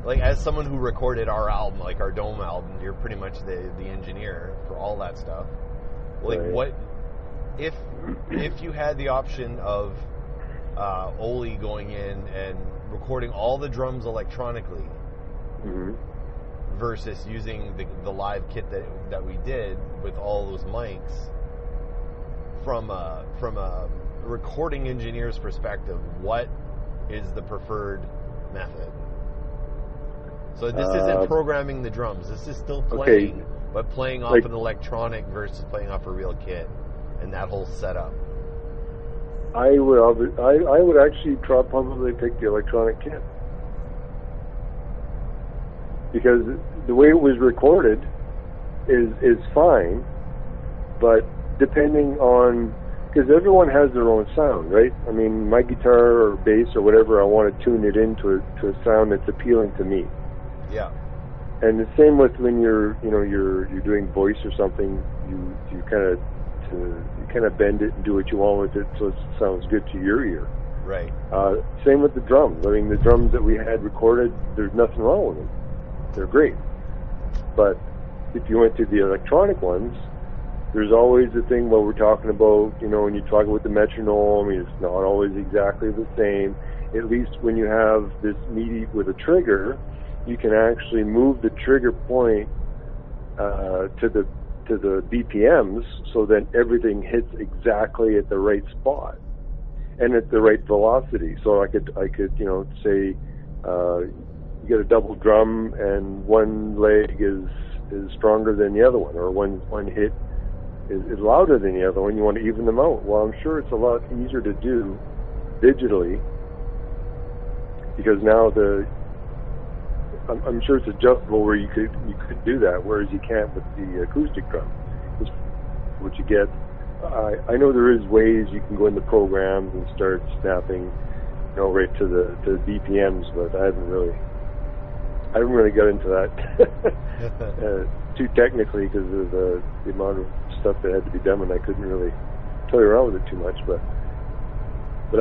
Like, as someone who recorded our album, like our Dome album, you're pretty much the engineer for all that stuff. Like, right. What if you had the option of Oli going in and recording all the drums electronically, mm-hmm. versus using the live kit that we did with all those mics? From a recording engineer's perspective, what is the preferred method? So this isn't programming the drums. This is still playing, okay. But playing off an electronic versus playing off a real kit, and that whole setup. I would actually probably pick the electronic kit, because the way it was recorded is fine, but depending on, because everyone has their own sound, right? I mean, my guitar or bass or whatever, I want to tune it into a sound that's appealing to me. Yeah. And the same with when you're doing voice or something, you kind of bend it and do what you want with it so it sounds good to your ear. Right. Same with the drums. I mean, the drums that we had recorded, there's nothing wrong with them. They're great. But if you went to the electronic ones, there's always the thing where we're talking about, when you talk about the metronome, it's not always exactly the same. At least when you have this MIDI with a trigger, you can actually move the trigger point to the BPMs, so that everything hits exactly at the right spot and at the right velocity. So I could say you get a double drum and one leg is stronger than the other one, or one hit is louder than the other one. You want to even them out. Well, I'm sure it's a lot easier to do digitally, because now I'm sure it's adjustable where you could do that, whereas you can't with the acoustic drum. What you get, I know there is ways you can go into programs and start snapping, right to the BPMs, but I haven't really got into that too technically, because of the amount of stuff that had to be done, and I couldn't really play around with it too much. But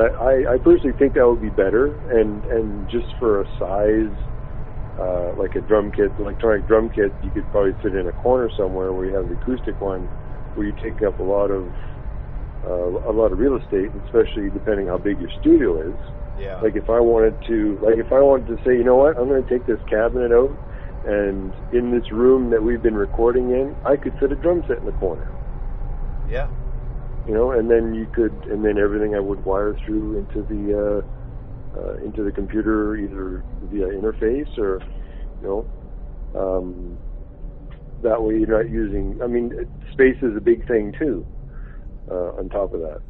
I personally think that would be better, and just for a size, like a drum kit, electronic drum kit, you could probably fit in a corner somewhere where you have the acoustic one, where you take up a lot of real estate, especially depending how big your studio is. Yeah. Like if I wanted to say, you know what, I'm going to take this cabinet out, and in this room that we've been recording in, I could fit a drum set in the corner. Yeah. And then everything I would wire through into the computer, either via interface or, that way you're not using. I mean, space is a big thing too. On top of that.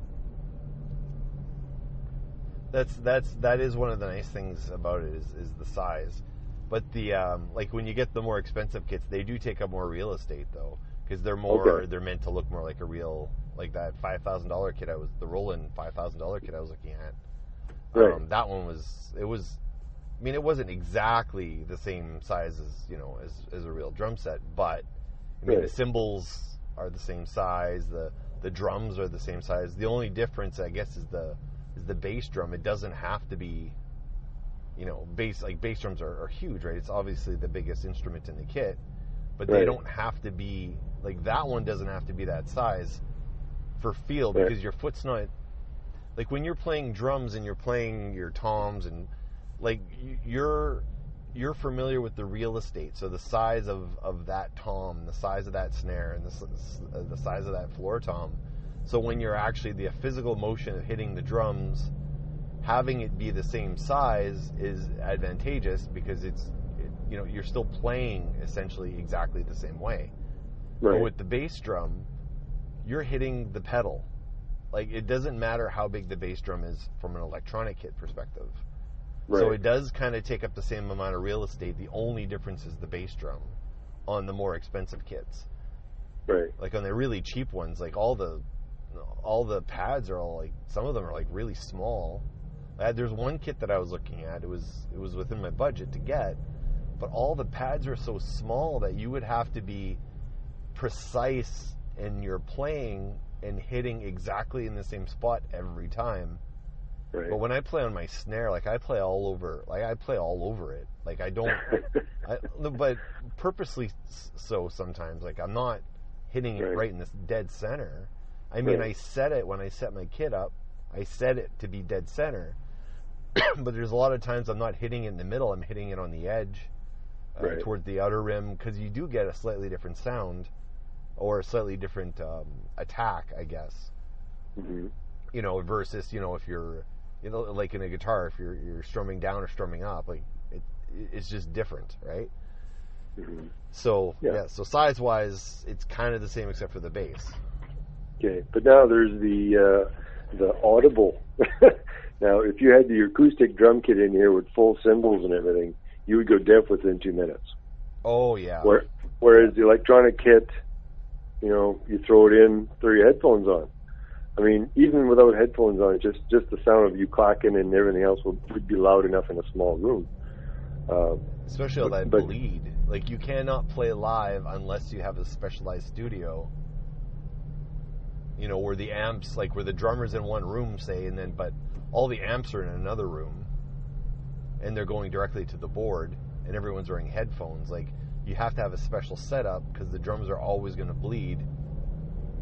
That is one of the nice things about it is the size, but the like when you get the more expensive kits, they do take up more real estate though, because they're meant to look more like a real, like that $5,000 kit the Roland $5,000 kit I was looking at. Right. That one it wasn't exactly the same size as a real drum set, but the cymbals are the same size, the drums are the same size. The only difference, I guess, is the bass drum. It doesn't have to be, bass drums are huge, right? It's obviously the biggest instrument in the kit, but they don't have to be, like that one doesn't have to be that size for feel, because your foot's not, like when you're playing drums and you're playing your toms and like you're familiar with the real estate, so the size of that tom, the size of that snare, and the size of that floor tom. So when you're actually the physical motion of hitting the drums, having it be the same size is advantageous because you're still playing essentially exactly the same way. Right. But with the bass drum, you're hitting the pedal. Like, it doesn't matter how big the bass drum is from an electronic kit perspective. Right. So it does kind of take up the same amount of real estate. The only difference is the bass drum on the more expensive kits. Right. Like on the really cheap ones, like all the pads are all like, some of them are like really small. There's one kit that I was looking at. It was within my budget to get, but all the pads are so small that you would have to be precise in your playing and hitting exactly in the same spot every time. Right. But when I play on my snare, like I play all over it. Like I don't, but purposely so sometimes. Like I'm not hitting it right in this dead center. I mean, I set it when I set my kit up. I set it to be dead center. But there's a lot of times I'm not hitting it in the middle. I'm hitting it on the edge, towards the outer rim, because you do get a slightly different sound or a slightly different attack, I guess. Mm-hmm. Versus if you're like in a guitar, if you're strumming down or strumming up, like it's just different, right? Mm-hmm. So so size wise, it's kind of the same except for the bass. Okay, but now there's the audible. Now, if you had the acoustic drum kit in here with full cymbals and everything, you would go deaf within 2 minutes. Oh yeah. Whereas the electronic kit, you throw it in, throw your headphones on. I mean, even without headphones on, just the sound of you clacking and everything else would be loud enough in a small room. Especially all that bleed. Like, you cannot play live unless you have a specialized studio. Where the amps, like where the drummer's in one room, say, but all the amps are in another room, and they're going directly to the board, and everyone's wearing headphones. Like, you have to have a special setup because the drums are always going to bleed.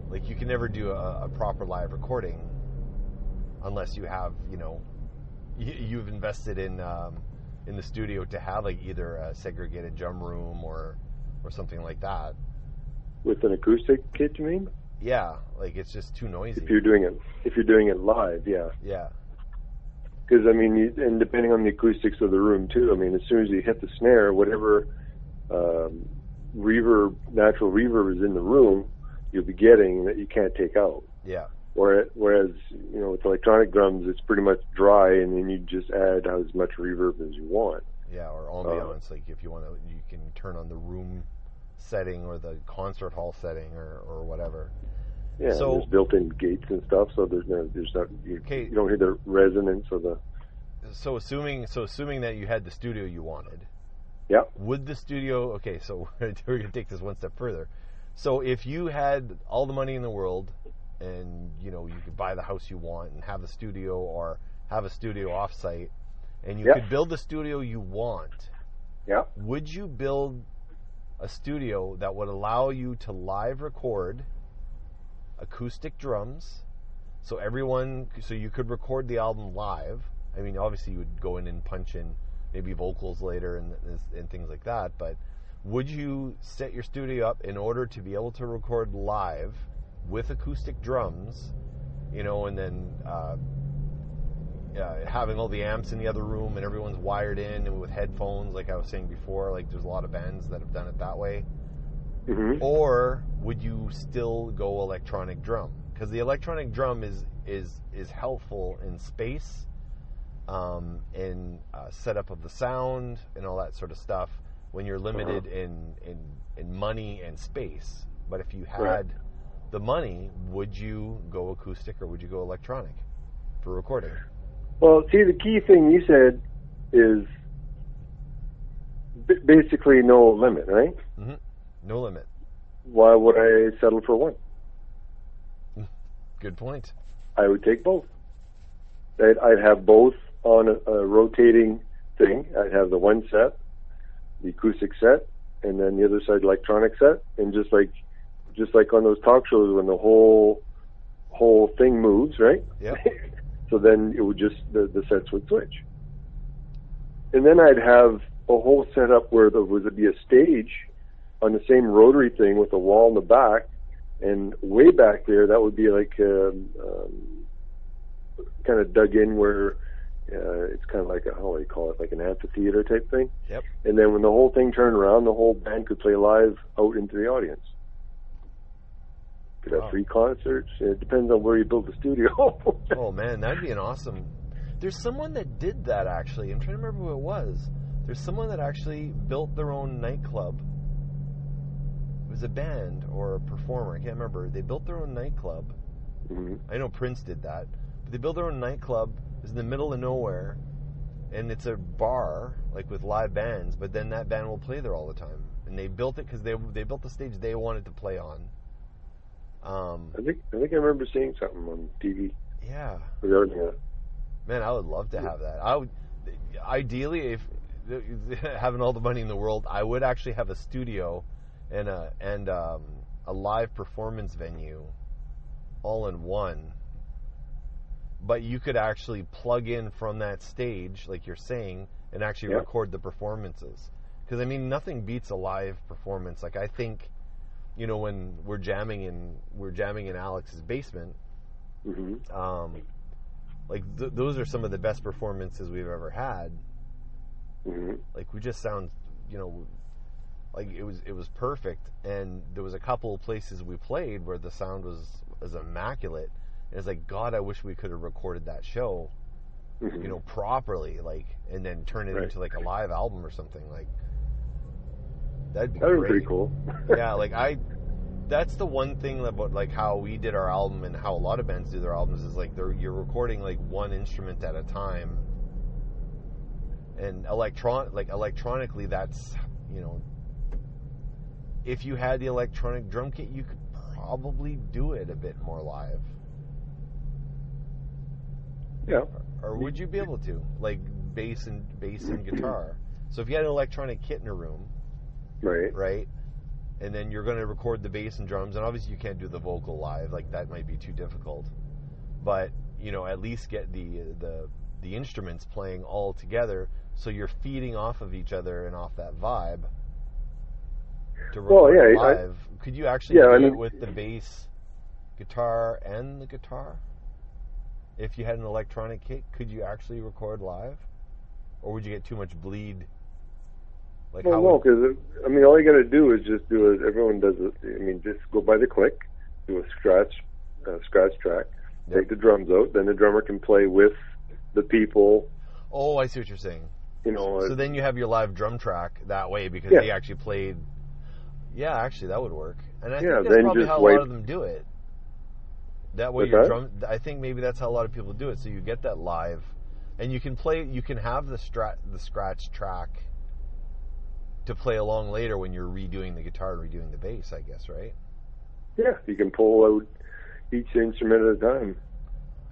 Like, you can never do a proper live recording unless you have, you've invested in the studio to have like either a segregated drum room or something like that. With an acoustic kit, you mean? Yeah, like it's just too noisy. If you're doing it live, yeah. Yeah. Because I mean, and depending on the acoustics of the room too. I mean, as soon as you hit the snare, whatever natural reverb is in the room, you'll be getting that you can't take out. Yeah. Whereas with electronic drums, it's pretty much dry, and then you just add as much reverb as you want. Yeah, or ambiance. Like if you want to, you can turn on the room setting or the concert hall setting or whatever. Yeah, so there's built-in gates and stuff, so you don't hear the resonance of the. So assuming that you had the studio you wanted. Yeah. Would the studio? Okay, so we're going to take this one step further. So if you had all the money in the world, and you could buy the house you want and have a studio or have a studio offsite, and you could build the studio you want. Yeah. Would you build a studio that would allow you to live record acoustic drums, so you could record the album live? I mean, obviously you would go in and punch in maybe vocals later and things like that, but would you set your studio up in order to be able to record live with acoustic drums, and then having all the amps in the other room and everyone's wired in and with headphones, like I was saying before, like there's a lot of bands that have done it that way? Mm-hmm. Or would you still go electronic drum? Because the electronic drum is helpful in space, in setup of the sound and all that sort of stuff when you're limited in money and space. But if you had the money, would you go acoustic or would you go electronic for recording? Well, see, the key thing you said is basically no limit, right? Mm-hmm. No limit. Why would I settle for one? Good point. I would take both. I'd have both on a rotating thing. I'd have the one set, the acoustic set, and then the other side electronic set. And just like on those talk shows when the whole thing moves, right? Yeah. So then it would just the sets would switch. and then I'd have a whole setup where there would be a stage on the same rotary thing with a wall in the back, and way back there that would be like kind of dug in where it's kind of like how do you call it, like an amphitheater type thing. Yep. And then when the whole thing turned around, the whole band could play live out into the audience. Could have free concerts. It depends on where you build the studio. Oh man, that'd be an awesome. There's someone that did that actually. I'm trying to remember who it was. There's someone that actually built their own nightclub. It was a band or a performer. I can't remember. They built their own nightclub. Mm-hmm. I know Prince did that. But they built their own nightclub. It was in the middle of nowhere. And it's a bar, like with live bands, but then that band will play there all the time. And they built it because they built the stage they wanted to play on. I think I remember seeing something on TV. Yeah. Regarding that. Man, I would love to have that. I would, ideally, if having all the money in the world, I would actually have a studio and a live performance venue all in one. But you could actually plug in from that stage, like you're saying, and actually record the performances. Because I mean, nothing beats a live performance. Like I think, you know, when we're jamming in Alex's basement, Mm-hmm. Like those are some of the best performances we've ever had. Mm-hmm. Like we just sound, you know, like it was perfect. And there was a couple of places we played where the sound was immaculate. And it's like, God, I wish we could have recorded that show, Mm-hmm. you know, properly, like, and then turn it into like a live album or something. Like that'd be pretty cool. Yeah, like that's the one thing about like how we did our album and how a lot of bands do their albums is like you're recording like one instrument at a time, and electronically that's, you know, if you had the electronic drum kit you could probably do it a bit more live. Yeah. Or would you be able to, like bass and guitar? So if you had an electronic kit in a room, right, and then you're going to record the bass and drums, and obviously you can't do the vocal live, like that might be too difficult. But you know, at least get the instruments playing all together, so you're feeding off of each other and off that vibe. To record live, could you actually do it with the bass, guitar, and the guitar? If you had an electronic kit, could you actually record live, or would you get too much bleed? Like, well, no, because I mean, all you got to do is just do it. Everyone does it. I mean, just go by the click, do a scratch track, take the drums out, then the drummer can play with the people. Oh, I see what you're saying. You know, so then you have your live drum track that way because they actually played. Yeah, actually, that would work, and I think that's probably how a lot of them do it. That way, I think maybe that's how a lot of people do it. So you get that live, and you can play. You can have the scratch track to play along later when you're redoing the guitar and redoing the bass, I guess, right? Yeah, you can pull out each instrument at a time,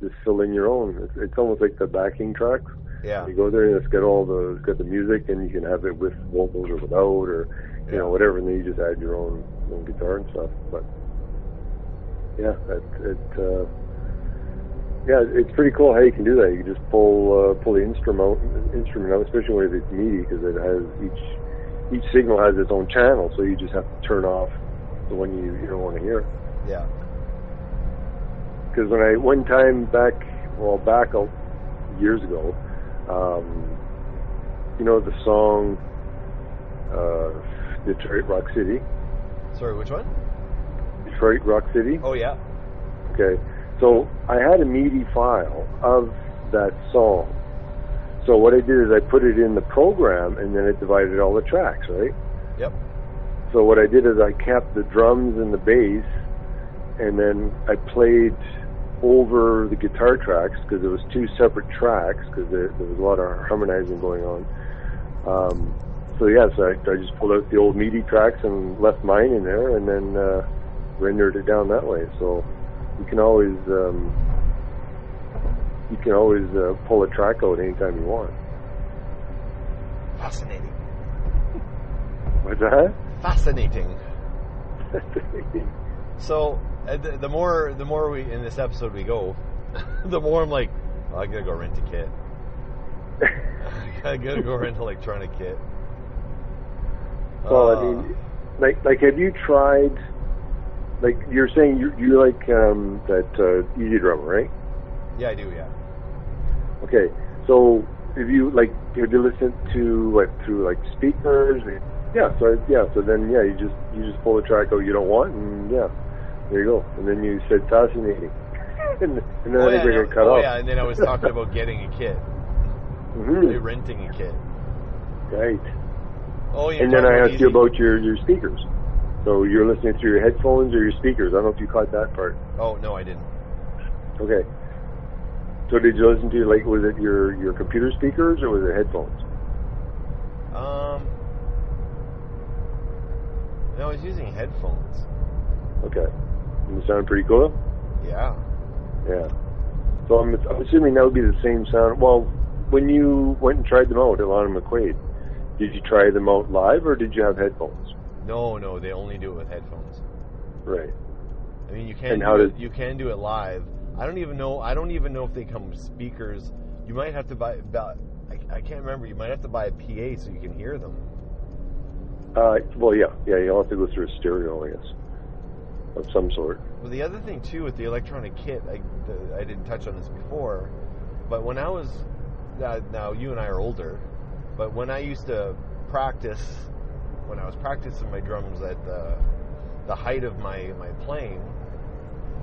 just fill in your own. It's almost like the backing tracks. Yeah, you go there and it's got the music, and you can have it with vocals or without, or you know, whatever, and then you just add your own guitar and stuff. But yeah, it's pretty cool how you can do that. You can just pull the instrument out, especially when it's MIDI, because it has each signal has its own channel, so you just have to turn off the one you don't want to hear. Yeah. Because when I one time back years ago, you know the song Detroit Rock City. Sorry, which one? Detroit Rock City. Oh yeah. Okay, so I had a MIDI file of that song. So what I did is I put it in the program, and then it divided all the tracks, right? Yep. So what I did is I kept the drums and the bass, and then I played over the guitar tracks, because it was two separate tracks, because there was a lot of harmonizing going on. So I just pulled out the old MIDI tracks and left mine in there, and then rendered it down that way. So you can always pull a track out anytime you want. Fascinating. What's that? Fascinating. So the more we in this episode we go, the more I'm like, I gotta go rent a kit. I gotta go rent an electronic kit. Well, I mean, like, have you tried? Like, you're saying you like that Easy Drummer, right? Yeah, I do. Yeah. Okay, so if you like, have you listened to what through like speakers? Yeah, so then you just pull the track out you don't want, and yeah, there you go. And then you said fascinating, and then I think we got cut off. Oh yeah, and then I was talking about getting a kit, renting a kit. Right. Oh yeah. And then I asked you about your speakers. So you're listening through your headphones or your speakers? I don't know if you caught that part. Oh no, I didn't. Okay. So did you listen to, like, was it your computer speakers or was it headphones? No, I was using headphones. Okay. And it sounded pretty cool? Yeah. Yeah. So I'm assuming that would be the same sound. Well, when you went and tried them out at Lon McQuaid, did you try them out live or did you have headphones? No, they only do it with headphones. Right. I mean, you can do it live. I don't even know if they come with speakers. You might have to buy. I can't remember. You might have to buy a PA so you can hear them. Well, yeah. You'll have to go through a stereo, I guess, of some sort. Well, the other thing too with the electronic kit, I didn't touch on this before, but when I was now you and I are older, but when I used to practice, when I was practicing my drums at the height of my playing.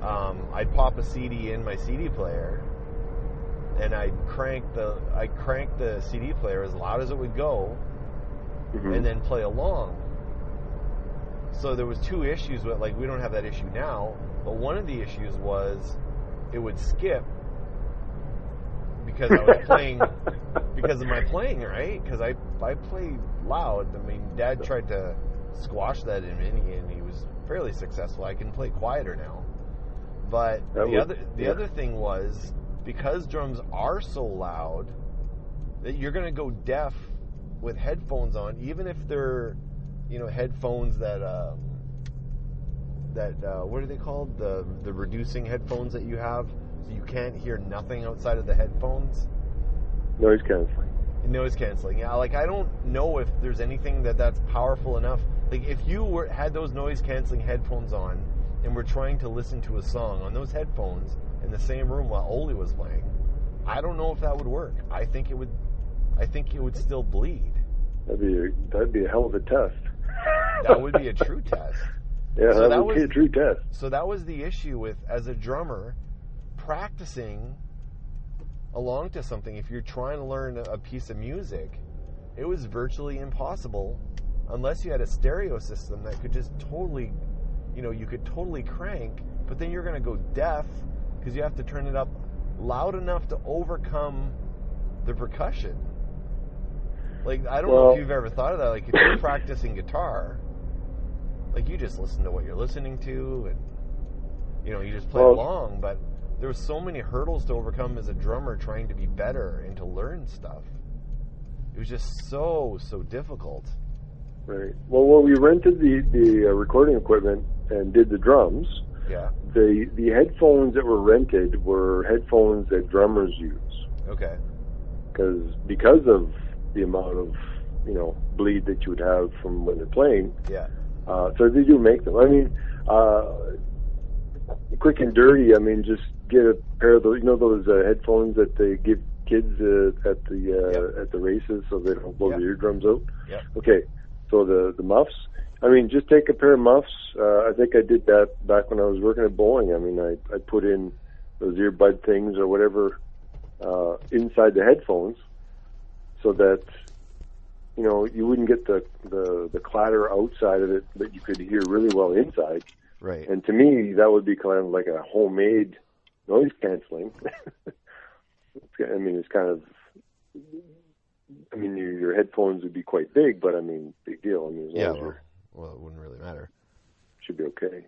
I'd pop a CD in my CD player, and I'd crank the CD player as loud as it would go, and then play along. So there was two issues with, like, we don't have that issue now, but one of the issues was it would skip because I was playing because of my playing, right? Because I play loud. I mean, Dad tried to squash that in Vinnie, and he was fairly successful. I can play quieter now. But the other thing was, because drums are so loud, that you're going to go deaf with headphones on, even if they're, headphones that what are they called? The reducing headphones that you have, so you can't hear nothing outside of the headphones. Noise canceling. Noise canceling. Yeah, like, I don't know if there's anything that's powerful enough. Like, if you had those noise canceling headphones on, and we're trying to listen to a song on those headphones in the same room while Oli was playing, I don't know if that would work. I think it would still bleed. That'd be a hell of a test. That would be a true test. Yeah, so that would be a true test. So that was the issue with, as a drummer, practicing along to something. If you're trying to learn a piece of music, it was virtually impossible unless you had a stereo system that could just totally, you could totally crank, but then you're going to go deaf because you have to turn it up loud enough to overcome the percussion. Like, I don't know if you've ever thought of that. Like, if you're practicing guitar, like, you just listen to what you're listening to, and, you just play along, but there were so many hurdles to overcome as a drummer trying to be better and to learn stuff. It was just so difficult. Right. Well, when we rented the recording equipment and did the drums, the headphones that were rented were headphones that drummers use. Okay. Because of the amount of bleed that you would have from when they're playing. Yeah. So they do make them. I mean, quick and dirty. I mean, just get a pair of those. Those headphones that they give kids at the races, so they don't blow their eardrums out. Yeah. Okay. So the muffs. I mean, just take a pair of muffs. I think I did that back when I was working at Boeing. I mean, I put in those earbud things or whatever inside the headphones, so that you wouldn't get the clatter outside of it, but you could hear really well inside. Right. And to me, that would be kind of like a homemade noise canceling. I mean, it's kind of. I mean, your headphones would be quite big, but I mean, big deal. I mean, as long as well, it wouldn't really matter. Should be okay.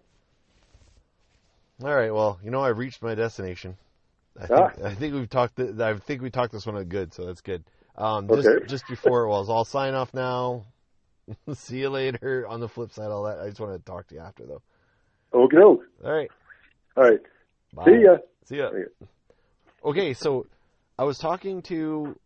All right. Well, I've reached my destination. I think we've talked. I think we talked this one out good, so that's good. Just before, I'll sign off now. See you later. On the flip side, all that. I just want to talk to you after, though. Okay. All right. All right. Bye. See ya. Okay, so I was talking to